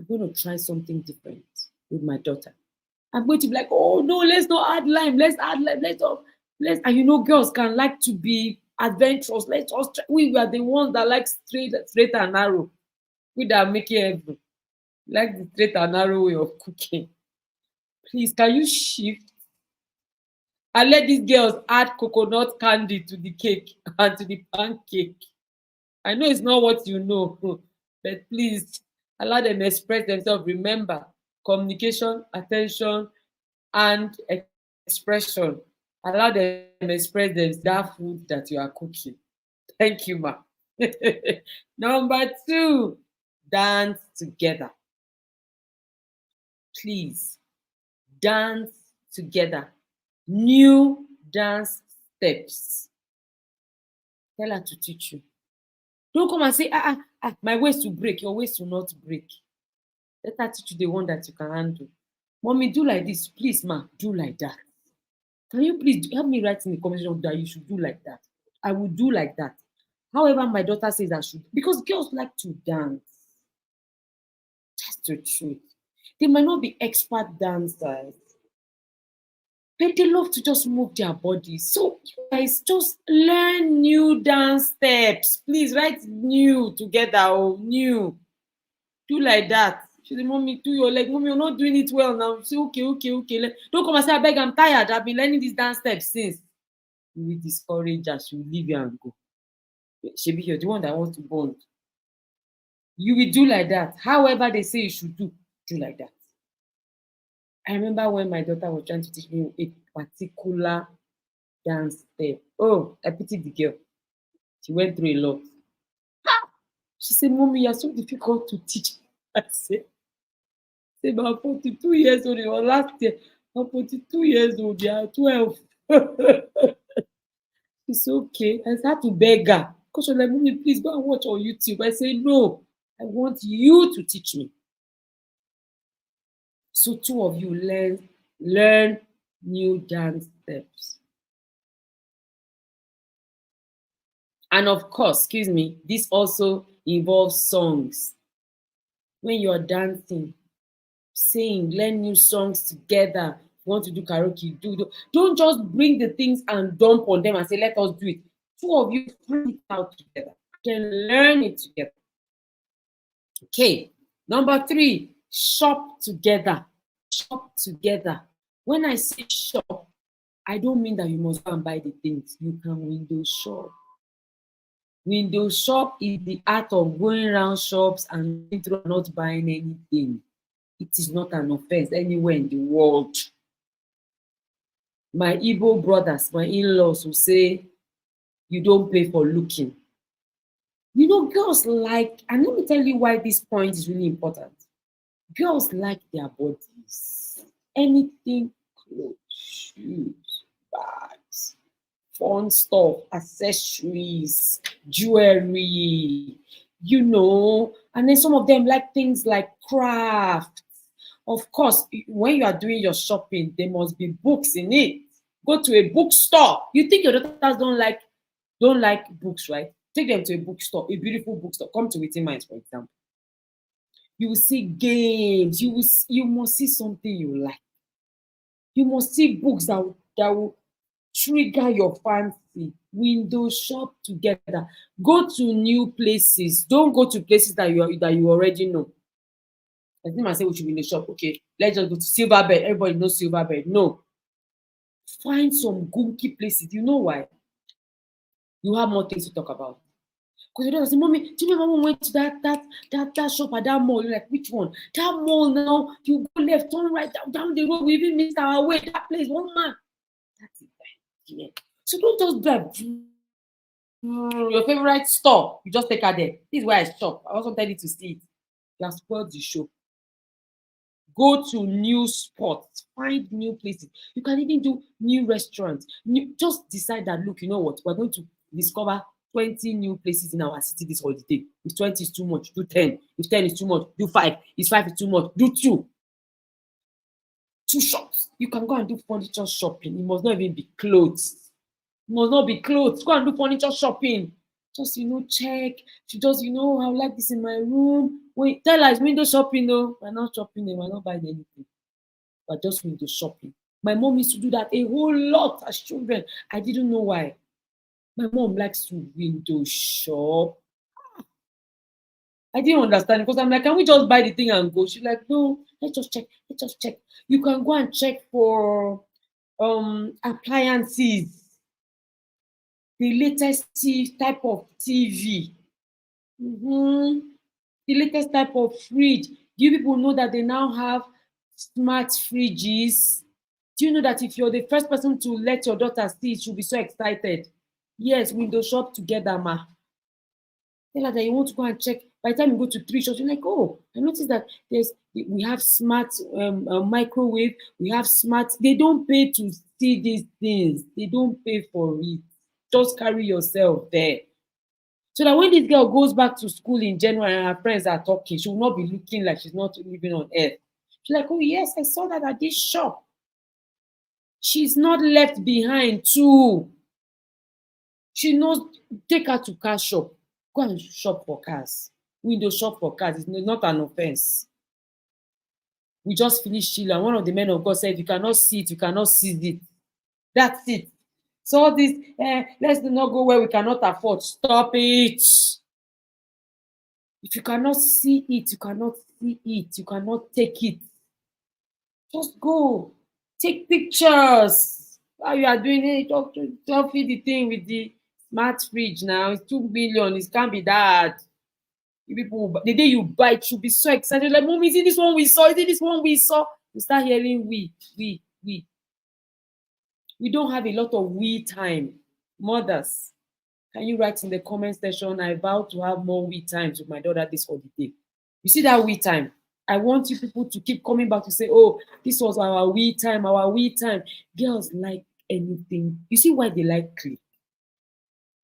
going to try something different with my daughter. I'm going to be like, oh no, let's not add lime. Let's add lime. And girls can like to be adventurous. Let's just try. We are the ones that like straight and narrow. We that make it every like the straight and narrow way of cooking. Please, can you shift and let these girls add coconut candy to the cake and to the pancake? I know it's not what you know, but please allow them express themselves. Remember, communication, attention, and expression. Allow them express that food that you are cooking. Thank you, ma. Number 2, dance together. Please, dance together. New dance steps. Tell her to teach you. Don't come and say, my waist will break. Your waist will not break. Let her teach you the one that you can handle. Mommy, do like this. Please, ma, do like that. Can you please help me write in the comment section that you should do like that? I will do like that. However, my daughter says I should. Because girls like to dance. That's the truth. They might not be expert dancers, but they love to just move their bodies. So you guys just learn new dance steps. Please write new together or new. Do like that. She said, mommy, do your leg. Mommy, you're not doing it well now. You say, okay. Don't come and say, I beg, I'm tired. I've been learning these dance steps since. You will discourage her. She will leave you and go. Shebi, you're the one that wants to bond. You will do like that. However they say you should do like that. I remember when my daughter was trying to teach me a particular dance step. Oh, I pity the girl. She went through a lot. She said, mommy, you're so difficult to teach. I said, about 42 years old, or last year, I'm 42 years old, they are 12. It's okay. I had to beg her. Because she was like, mommy, please go and watch on YouTube. I say, no, I want you to teach me. So 2 of you learn new dance steps. And of course, excuse me, this also involves songs. When you're dancing, sing, learn new songs together. If you want to do karaoke, do. Don't just bring the things and dump on them and say, let us do it. 2 of you find it out together. Then learn it together. Okay. Number 3, shop together. Shop together. When I say shop, I don't mean that you must go and buy the things. You can window shop. Window shop is the art of going around shops and not buying anything. It is not an offense anywhere in the world. My Igbo brothers, my in-laws will say, you don't pay for looking. Girls like, and let me tell you why this point is really important. Girls like their bodies. Anything, clothes, shoes, bags, fun stuff, accessories, jewelry, and then some of them like things like crafts. Of course, when you are doing your shopping, there must be books in it. Go to a bookstore. You think your daughters don't like don't like books, right? Take them to a bookstore, a beautiful bookstore. Come to Waiting Minds, for example. You will see games. You must see something you like. You must see books that will trigger your fancy. Window shop together. Go to new places. Don't go to places that you already know. I think I say we should window shop. Okay, let's just go to Silverbed. Everybody knows Silverbed. No, find some gunky places. You know why? You have more things to talk about. Because you don't say, Mommy, do you remember when we went to that shop at that mall? You're like, which one? That mall now. You go left, turn right, down the road. We even missed our way. That place, one man. That's it. Yeah. So don't just drive your favorite store. You just take her there. This is where I shop. I also tell you to see it. You have spoiled the show. Go to new spots, find new places. You can even do new restaurants. Just decide that, look, you know what? We're going to discover 20 new places in our city this holiday. If 20 is too much, do 10. If 10 is too much, do 5. If 5 is too much, do 2. 2 shops. You can go and do furniture shopping. It must not even be clothes. It must not be clothes. Go and do furniture shopping. Just, check. She just, I like this in my room. Wait, tell her it's window shopping, though. We're not shopping, we're not buying anything. We're just window shopping. My mom used to do that a whole lot as children. I didn't know why. My mom likes to window shop. I didn't understand because I'm like, can we just buy the thing and go? She's like, no, let's just check. Let's just check. You can go and check for appliances. The latest type of TV. The latest type of fridge. Do you people know that they now have smart fridges? Do you know that if you're the first person to let your daughter see it, she'll be so excited? Yes, window shop together, ma. Tell her that you want to go and check. By the time you go to 3 shops, you're like, oh, I noticed that we have smart microwave, we have smart. They don't pay to see these things. They don't pay for it. Just carry yourself there. So that when this girl goes back to school in January and her friends are talking, she will not be looking like she's not living on earth. She's like, oh, yes, I saw that at this shop. She's not left behind too. She knows, take her to car shop. Go and shop for cars. Window shop for cars. It's not an offense. We just finished Sheila. One of the men of God said, if you cannot see it, you cannot seize it. That's it. So all this, let's not go where we cannot afford. Stop it. If you cannot see it, you cannot see it. You cannot take it. Just go. Take pictures. While you are doing it, don't feed the thing with the smart fridge now. It's 2 billion. It can't be that. You people, the day you buy it, you'll be so excited. Like, Mom, is it this one we saw? Is it this one we saw? You start hearing we. We don't have a lot of we time. Mothers, can you write in the comment section, I vow to have more we times with my daughter this holiday. You see that we time? I want you people to keep coming back to say, oh, this was our we time, our we time. Girls like anything. You see why they like click?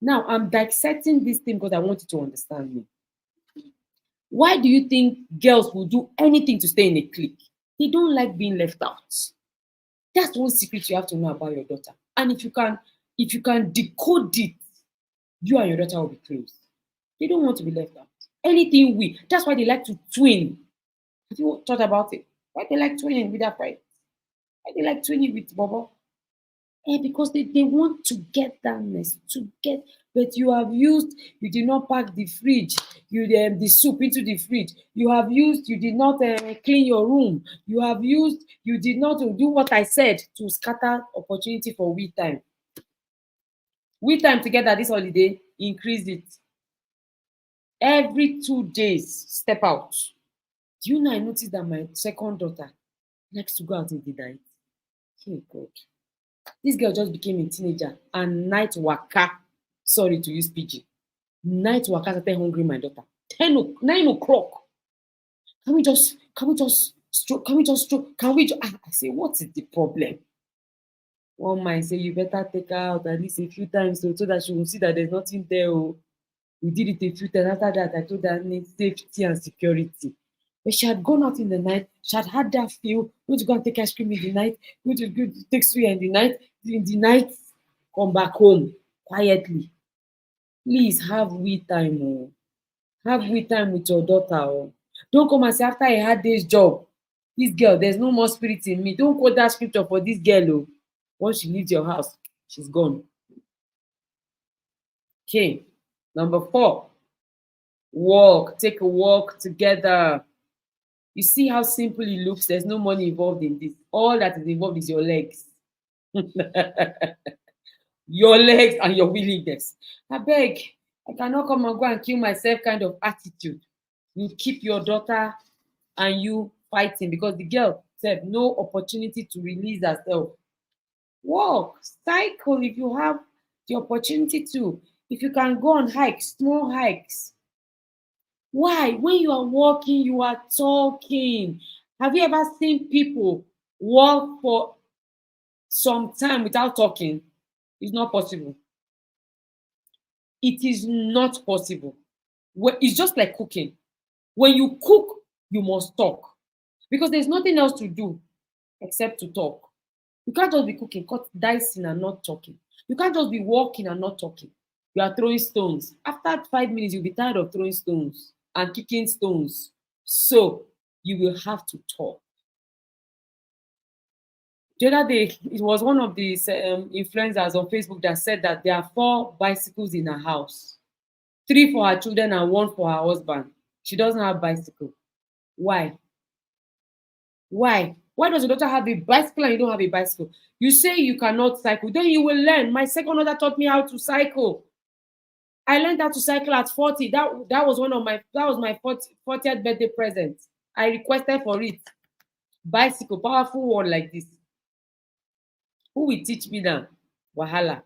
Now, I'm dissecting this thing because I want you to understand me. Why do you think girls will do anything to stay in a clique? They don't like being left out. That's one secret you have to know about your daughter. And if you can decode it, you and your daughter will be close. They don't want to be left out. Anything that's why they like to twin. Have you thought about it? Why they like twinning with their friends? Why they like twinning with Bobo? Because they want togetherness, but you did not pack the fridge, the soup into the fridge. You did not clean your room. You did not do what I said to scatter opportunity for we time. We time together this holiday, increase it. Every 2 days, step out. Do you know I noticed that my second daughter likes to go out in the night? Oh God. This girl just became a teenager and night waka, sorry to use PG, night waka started hungry my daughter. 9 o'clock. Can we just stroke? I say, what is the problem? One man say, you better take her out at least a few times so that she will see that there's nothing there. Oh. We did it a few times. After that, I told her I need safety and security. But she had gone out in the night. She had had that feel. Going to go and take ice cream in the night. Going to go take suya in the night. In the night, come back home quietly. Please have we time. Oh. Have we time with your daughter. Oh. Don't come and say after I had this job, this girl, there's no more spirit in me. Don't quote that scripture for this girl. Oh. Once she leaves your house, she's gone. Okay. Number 4, walk. Take a walk together. You see how simple it looks? There's no money involved in this. All that is involved is your legs. Your legs and your willingness. I beg, I cannot come and go and kill myself kind of attitude. You keep your daughter and you fighting because the girl said no opportunity to release herself. Walk, cycle if you have the opportunity to. If you can go on hikes, small hikes. Why? When you are walking, you are talking. Have you ever seen people walk for some time without talking? It's not possible. It is not possible. It's just like cooking. When you cook, you must talk because there's nothing else to do except to talk. You can't just be cooking, cut, dicing, and not talking. You can't just be walking and not talking. You are throwing stones. After 5 minutes, you'll be tired of throwing stones and kicking stones. So you will have to talk. The other day, it was one of the influencers on Facebook that said that there are 4 bicycles in her house, 3 for her children and 1 for her husband. She doesn't have bicycle. Why? Why? Why does your daughter have a bicycle and you don't have a bicycle? You say you cannot cycle, then you will learn. My second daughter taught me how to cycle. I learned how to cycle at 40. That was my 40th birthday present. I requested for it. Bicycle, powerful one like this. Who will teach me now? Wahala.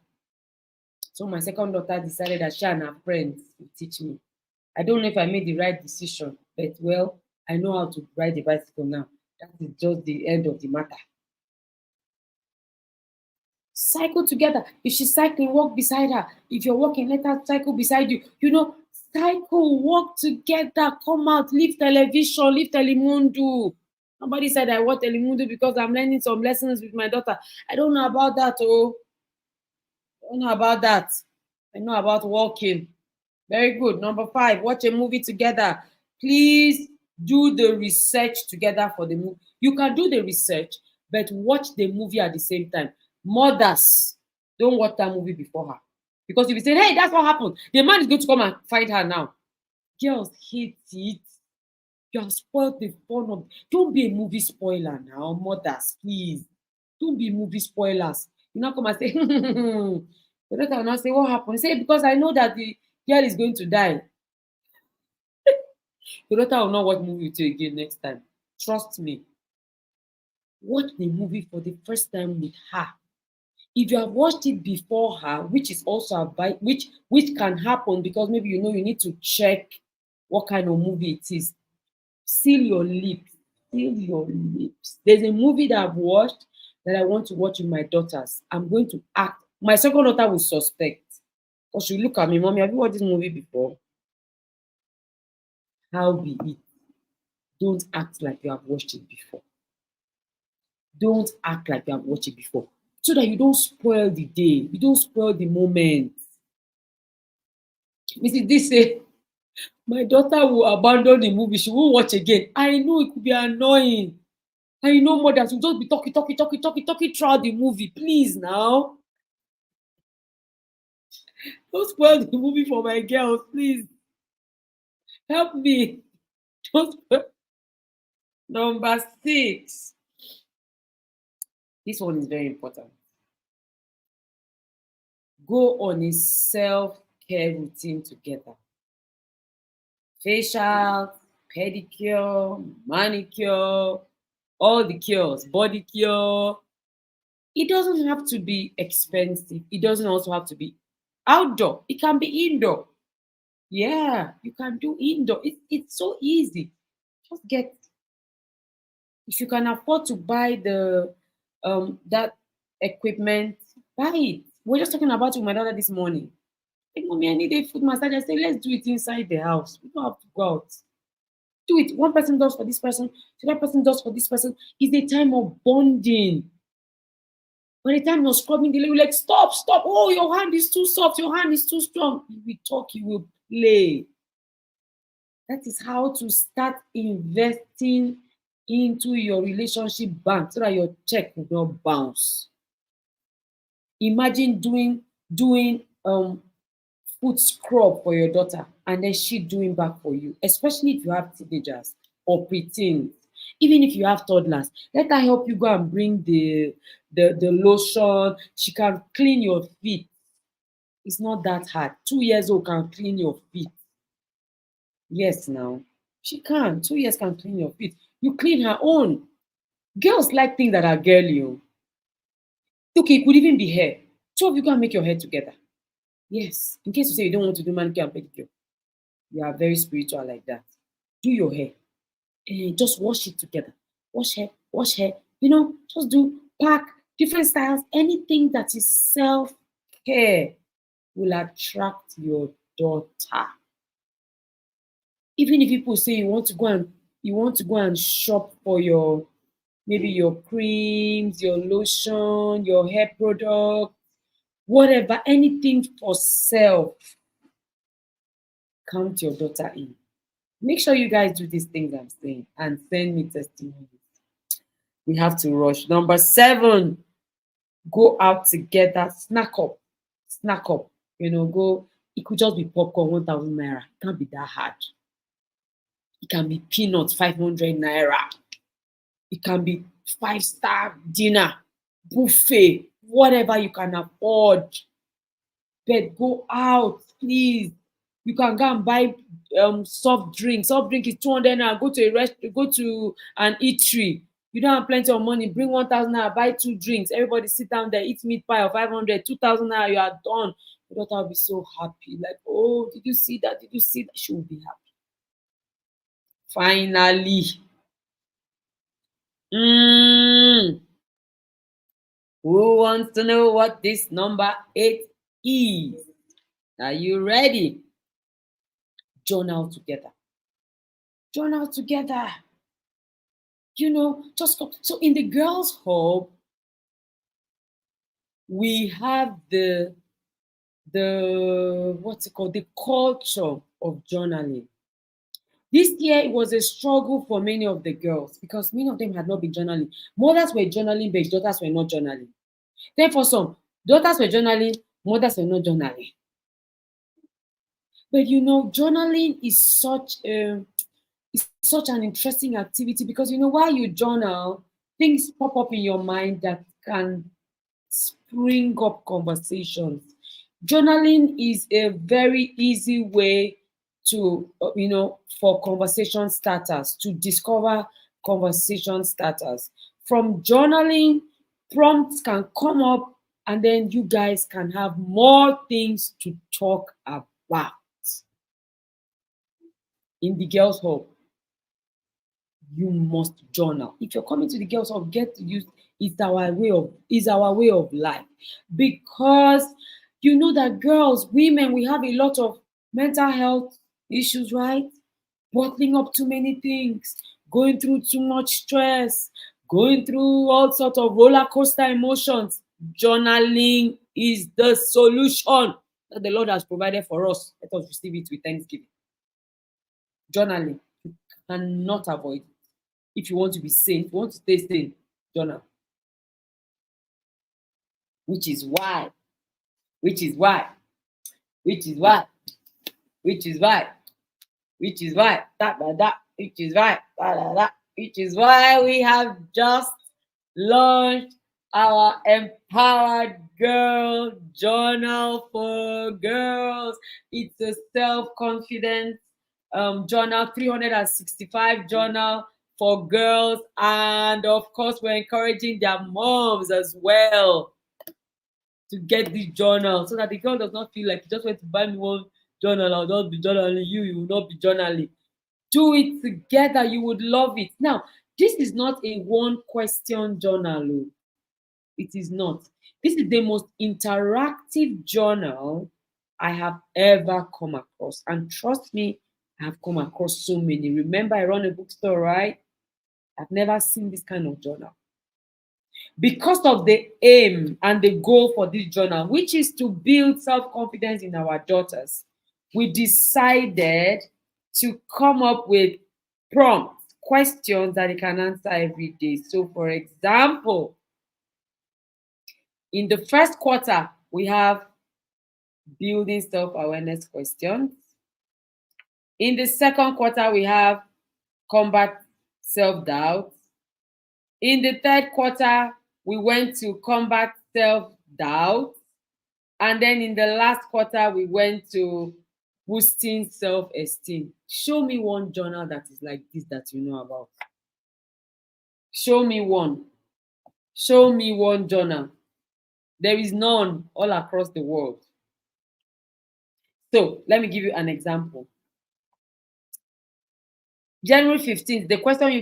So my second daughter decided that she and her friends will teach me. I don't know if I made the right decision, but well, I know how to ride the bicycle now. That is just the end of the matter. Cycle together. If she's cycling, walk beside her. If you're walking, let her cycle beside you. Cycle, walk together, come out, leave television, leave Telemundo. Somebody said I watch Telemundo because I'm learning some lessons with my daughter. I don't know about that. Oh, I don't know about that. I know about walking. Very good. Number 5, watch a movie together. Please do the research together for the movie. You can do the research, but watch the movie at the same time. Mothers, don't watch that movie before her. Because if you say, hey, that's what happened, the man is going to come and find her now. Girls hate it. You have spoiled the fun of. Don't be a movie spoiler now, mothers, please. Don't be movie spoilers. You not come and say, the daughter will not say, what happened? Say, because I know that the girl is going to die. Your daughter will not watch movie with you again next time. Trust me. Watch the movie for the first time with her. If you have watched it before her, which is also which can happen because maybe you need to check what kind of movie it is. Seal your lips. Seal your lips. There's a movie that I've watched that I want to watch with my daughters. I'm going to act. My second daughter will suspect. Because she'll look at me, mommy, have you watched this movie before? How be it? Don't act like you have watched it before. Don't act like you have watched it before. So that you don't spoil the day. You don't spoil the moment. Mrs. This say, my daughter will abandon the movie. She won't watch again. I know it could be annoying. I know mothers will just be talking throughout the movie. Please now. Don't spoil the movie for my girls, please. Help me. Don't spoil. Number 6. This one is very important. Go on a self-care routine together. Facial, pedicure, manicure, all the cures, body cure. It doesn't have to be expensive. It doesn't also have to be outdoor. It can be indoor. Yeah, you can do indoor. It's so easy. Just get, if you can afford to buy the that equipment, buy it. We're just talking about it with my daughter this morning. Like, mommy, I need a foot massage. I say, let's do it inside the house. We don't have to go out. Do it. One person does for this person, the other person does for this person. It's a time of bonding. By the time you're scrubbing the leg, you're like, stop, stop. Oh, your hand is too soft. Your hand is too strong. If we talk, you will play. That is how to start investing into your relationship bank so that your check will not bounce. Imagine doing foot scrub for your daughter and then she doing back for you, especially if you have teenagers or preteens. Even if you have toddlers, let her help you go and bring the lotion. She can clean your feet. It's not that hard. 2 years old can clean your feet. Yes, now she can. 2 years can clean your feet. You clean her own. Girls like things that are girly. Oh. Okay, it could even be hair. Two of you can make your hair together. Yes. In case you say you don't want to do manicure and pedicure, you are very spiritual like that. Do your hair. Just wash it together. Wash hair, wash hair. Just do pack different styles. Anything that is self-care will attract your daughter. Even if people say you want to go and shop for your maybe your creams, your lotion, your hair product, whatever, anything for self, count your daughter in. Make sure you guys do these things I'm saying and send me testimonies. We have to rush. Number 7, go out together, snack up. Snack up. Go. It could just be popcorn, 1,000 naira. It can't be that hard. It can be peanuts, 500 naira. It can be 5-star dinner, buffet, whatever you can afford. But go out, please. You can go and buy soft drink. Soft drink is 200 naira. Go to an eatery. You don't have plenty of money. Bring 1,000 naira. Buy 2 drinks. Everybody sit down there. Eat meat pie of 500. 2,000 naira. You are done. Your daughter will be so happy. Like, oh, did you see that? Did you see that? She will be happy. Finally. Who wants to know what this number 8 is? Are you ready? Journal together. Journal together. Just go. So in the girls' hub, we have the what's it called? The culture of journaling. This year it was a struggle for many of the girls because many of them had not been journaling. Mothers were journaling, but daughters were not journaling. Then for some, daughters were journaling, mothers were not journaling. But journaling is such an interesting activity because while you journal, things pop up in your mind that can spring up conversations. Journaling is a very easy way to for conversation starters, to discover conversation starters. From journaling, prompts can come up and then you guys can have more things to talk about. In the girls' hub, you must journal. If you're coming to the girls' hub, get to use it's our way of life. Because that girls, women, we have a lot of mental health issues, right? Bottling up too many things, going through too much stress, going through all sorts of roller coaster emotions. Journaling is the solution that the Lord has provided for us. Let us receive it with thanksgiving. Journaling, you cannot avoid it. If you want to be sane, if you want to stay sane, journal. Which is why, which is why, which is why, which is why, which is why, which is why, which is why we have just launched our Empowered Girl Journal for Girls. It's a self-confidence journal, 365 journal for girls, and of course we're encouraging their moms as well to get this journal so that the girl does not feel like you just went to buy me one journal, I'll just be journaling, you will not be journaling. Do it together, you would love it. Now, this is not a one question journal. It is not. This is the most interactive journal I have ever come across. And trust me, I have come across so many. Remember, I run a bookstore, right? I've never seen this kind of journal. Because of the aim and the goal for this journal, which is to build self-confidence in our daughters, we decided to come up with prompts, questions that they can answer every day. So, for example, in the first quarter, we have building self-awareness questions. In the second quarter, we have combat self-doubt. In the third quarter, we went to combat self-doubt. And then in the last quarter, we went to boosting self-esteem. Show me one journal that is like this that you know about. Show me one. Show me one journal. There is none all across the world. So let me give you an example. January 15th, the question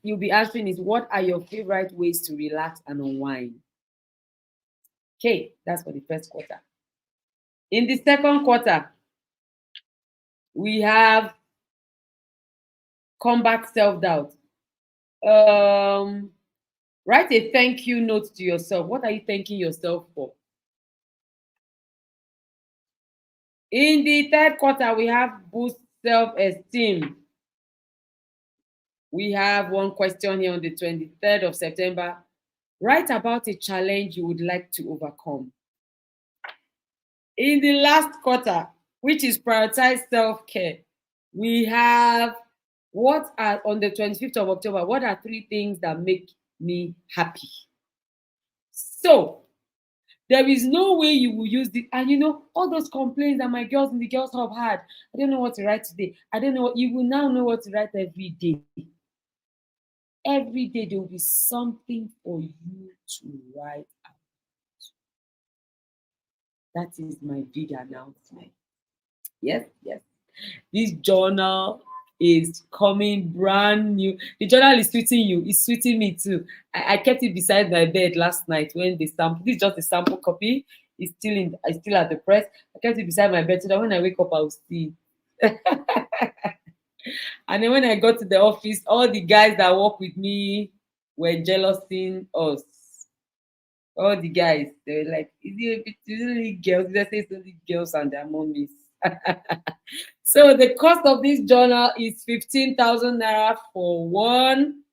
you'll be answering is, what are your favorite ways to relax and unwind? Okay, that's for the first quarter. In the second quarter, we have combat self-doubt. Write a thank you note to yourself. What are you thanking yourself for? In the third quarter, we have boost self-esteem. We have one question here on the 23rd of September. Write about a challenge you would like to overcome. In the last quarter, which is prioritize self-care, we have on the 25th of October, what are 3 things that make me happy? So there is no way you will use it. And you know, all those complaints that my girls in the girls hub had, I don't know what to write today. I don't know what, you will now know what to write every day. Every day there will be something for you to write about. That is my big announcement. Yes. This journal is coming brand new. The journal is sweeting you. It's sweeting me too. I kept it beside my bed last night when they sample. This is just a sample copy. It's still at the press. I kept it beside my bed so that when I wake up, I'll see. And then when I got to the office, all the guys that work with me were jealousing us. All the guys, they were like, it's only girls. They say it's only girls and their mommies. So the cost of this journal is 15,000 naira for one.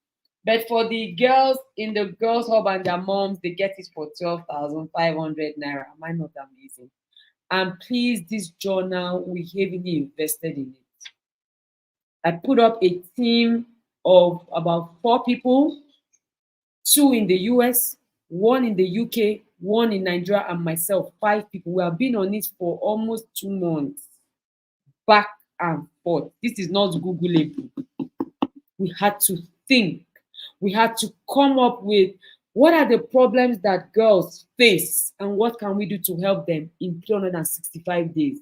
But for the girls in the girls hub and their moms, they get it for 12,500 naira. Am I not amazing? And please, this journal, we heavily invested in it. I put up a team of about 4 people, 2 in the US, 1 in the UK, 1 in Nigeria, and myself, 5 people. We have been on it for almost 2 months, back and forth. This is not Googleable. We had to think. We had to come up with what are the problems that girls face and what can we do to help them in 365 days.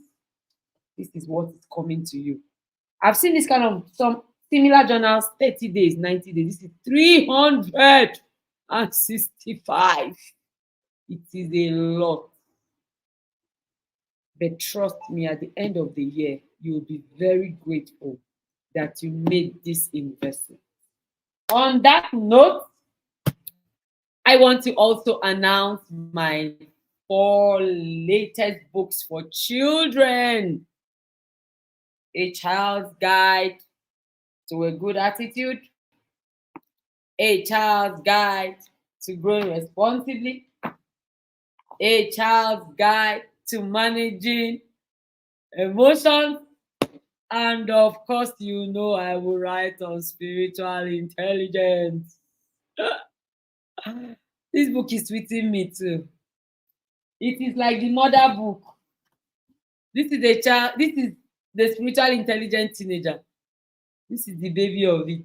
This is what is coming to you. I've seen this kind of some similar journals, 30 days, 90 days. This is 365. It is a lot. But trust me, at the end of the year, you'll be very grateful that you made this investment. On that note, I want to also announce my 4 latest books for children. A Child's Guide to a Good Attitude, A Child's Guide to Growing Responsibly, A Child's Guide to Managing Emotions, and of course, you know I will write on spiritual intelligence. This book is sweeting me too. It is like the mother book. This is the spiritual intelligent teenager. This is the baby of it.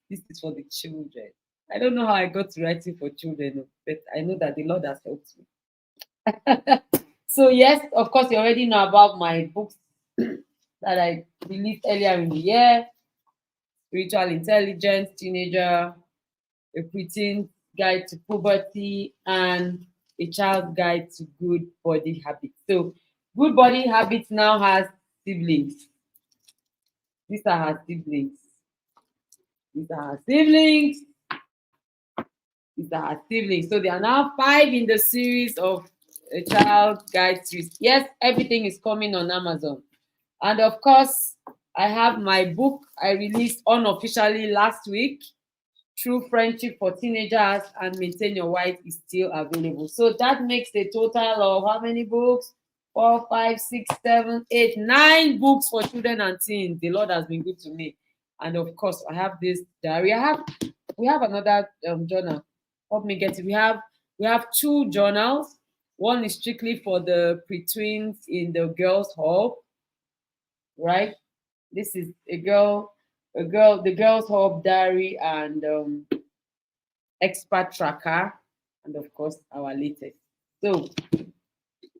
This is for the children. I don't know how I got to writing for children, but I know that the Lord has helped me. So yes, of course, you already know about my books that I released earlier in the year. Spiritual Intelligence, Teenager, A Preteen Guide to Puberty, and A Child's Guide to Good Body Habits. So Good Body Habits now has siblings. These are her siblings. These are her siblings. These are her siblings. So there are now 5 in the series of a child guide series. Yes, everything is coming on Amazon. And of course, I have my book I released unofficially last week. True Friendship for Teenagers and Maintain Your White is still available. So that makes a total of how many books? 4, 5, 6, 7, 8, 9 books for children and teens. The Lord has been good to me. And of course, I have this diary. We have another journal. Help me get it. We have 2 journals. One is strictly for the pre-tweens in the girls' hall, right? This is the girls' hall diary and expert tracker, and of course our latest. So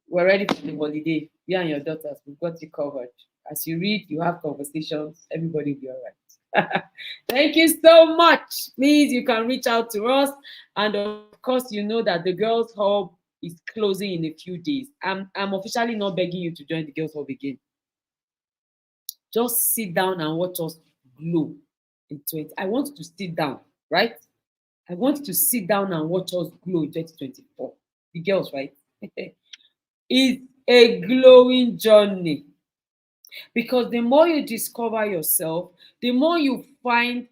we're ready for the holiday. You and your daughters, we've got you covered. As you read, you have conversations, everybody will be all right. Thank you so much. Please, you can reach out to us. And of course, you know that the Girls Hub is closing in a few days. I'm officially not begging you to join the Girls Hub again. Just sit down and watch us glow into it. I want to sit down, right? I want to sit down and watch us glow in 2024. The girls, right? It's a glowing journey. Because the more you discover yourself, the more you find,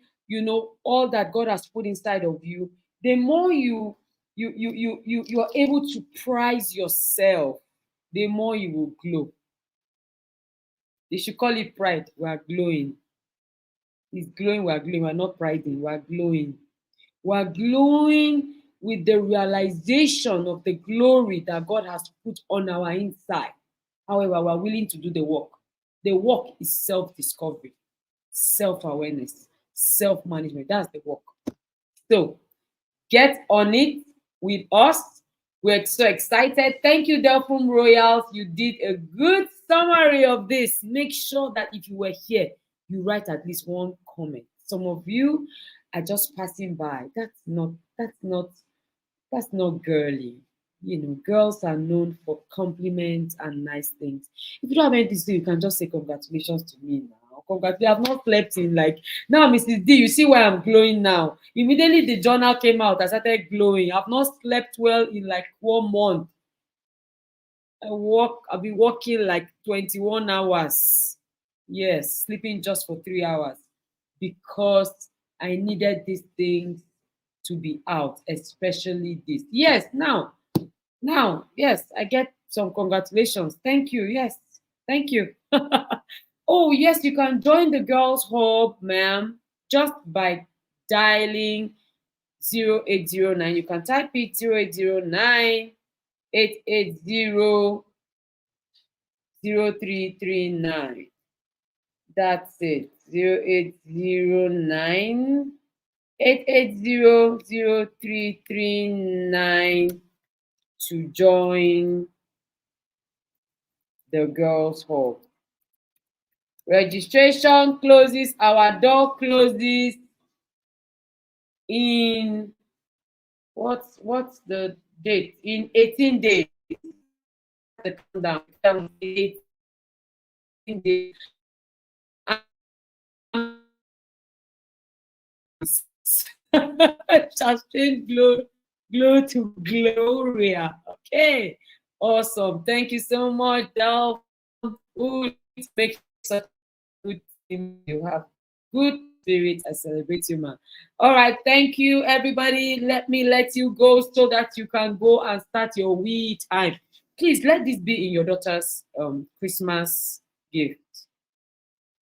all that God has put inside of you, the more you are able to prize yourself, the more you will glow. They should call it pride. We are glowing. It's glowing, we are glowing. We're not priding, we are glowing. We're glowing with the realization of the glory that God has put on our inside. However, we're willing to do the work. The work is self-discovery, self-awareness, self-management. That's the work. So get on it with us. We're so excited. Thank you, Delphum Royals. You did a good summary of this. Make sure that if you were here, you write at least one comment. Some of you are just passing by. That's not girly. Girls are known for compliments and nice things. If you don't have anything to do, you can just say congratulations to me now. You have not slept in now, Mrs. D. You see why I'm glowing now. Immediately the journal came out, I started glowing. I've not slept well in 1 month. I've been working 21 hours. Yes, sleeping just for 3 hours because I needed these things to be out, especially this. Yes, now, yes, I get some congratulations. Thank you. Yes, thank you. Oh, yes, you can join the Girls Hub, ma'am, just by dialing 0809. You can type it 0809 880 0339. That's it. 0809 880 0339 to join the Girls Hub. Registration closes, our door closes in what's the date? In 18 days. The countdown 18 days. Shall change glow to Gloria. Okay, awesome. Thank you so much, Del. Make such a good team. You have good spirit. I celebrate you, man. All right, thank you, everybody. Let me let you go so that you can go and start your wee time. Please let this be in your daughter's Christmas gift.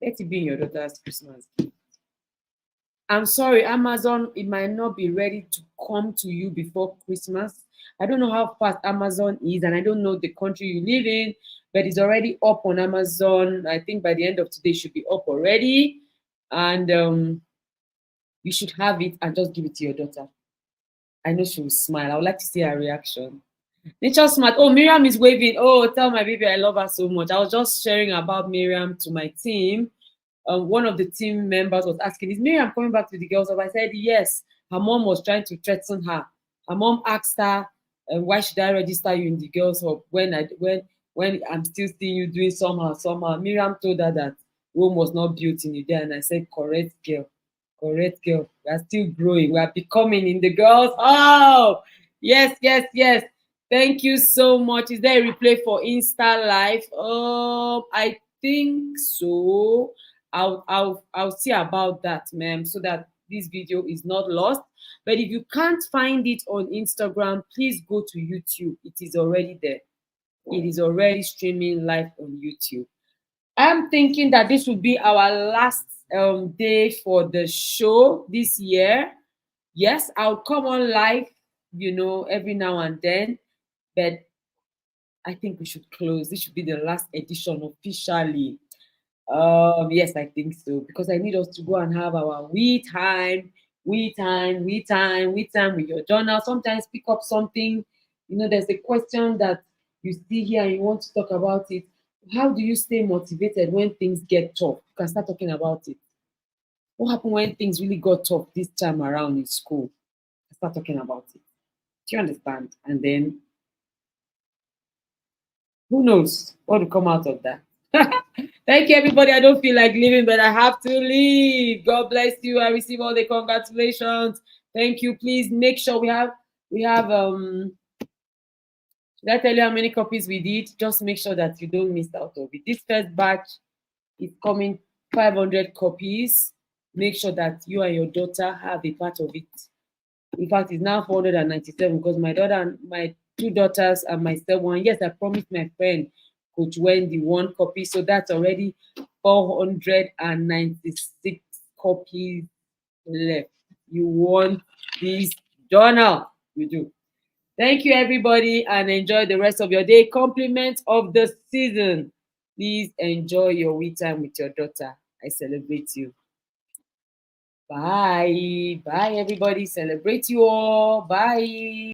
Let it be in your daughter's Christmas gift. I'm sorry, Amazon, it might not be ready to come to you before Christmas. I don't know how fast Amazon is, and I don't know the country you live in, but it's already up on Amazon. I think by the end of today, it should be up already. And you should have it and just give it to your daughter. I know she will smile. I would like to see her reaction. Nature Smart. Oh, Miriam is waving. Oh, tell my baby I love her so much. I was just sharing about Miriam to my team. One of the team members was asking, is Miriam coming back to the Girls Hub? I said, yes. Her mom was trying to threaten her. Her mom asked her, why should I register you in the Girls Hub when I'm still seeing you doing somehow. Miriam told her that Rome was not built in a day. And I said, correct, girl. Correct girl. We are still growing. We are becoming in the girls. Oh, yes, yes, yes. Thank you so much. Is there a replay for Insta Live? I think so. I'll see about that, ma'am, so that this video is not lost. But if you can't find it on Instagram, please go to YouTube. It is already there. It is already streaming live on YouTube. I'm thinking that this will be our last day for the show this year. Yes, I'll come on live, every now and then, but I think we should close. This should be the last edition officially. Yes, I think so because I need us to go and have our we time with your journal. Sometimes pick up something. There's a question that you see here and you want to talk about it. How do you stay motivated when things get tough? You can start talking about it. What happened when things really got tough this time around in school? Start talking about it. Do you understand? And then who knows what will come out of that? Thank you, everybody. I don't feel like leaving, but I have to leave. God bless you. I receive all the congratulations. Thank you. Please make sure we have should I tell you how many copies we did? Just make sure that you don't miss out of it. This first batch is coming 500 copies. Make sure that you and your daughter have a part of it. In fact, it's now 497 because my daughter and my two daughters and myself one. Yes, I promised my friend Coach Wendy one copy. So that's already 496 copies left. You want this journal? You do. Thank you, everybody, and enjoy the rest of your day. Compliment of the season. Please enjoy your we time with your daughter. I celebrate you. Bye. Bye, everybody. Celebrate you all. Bye.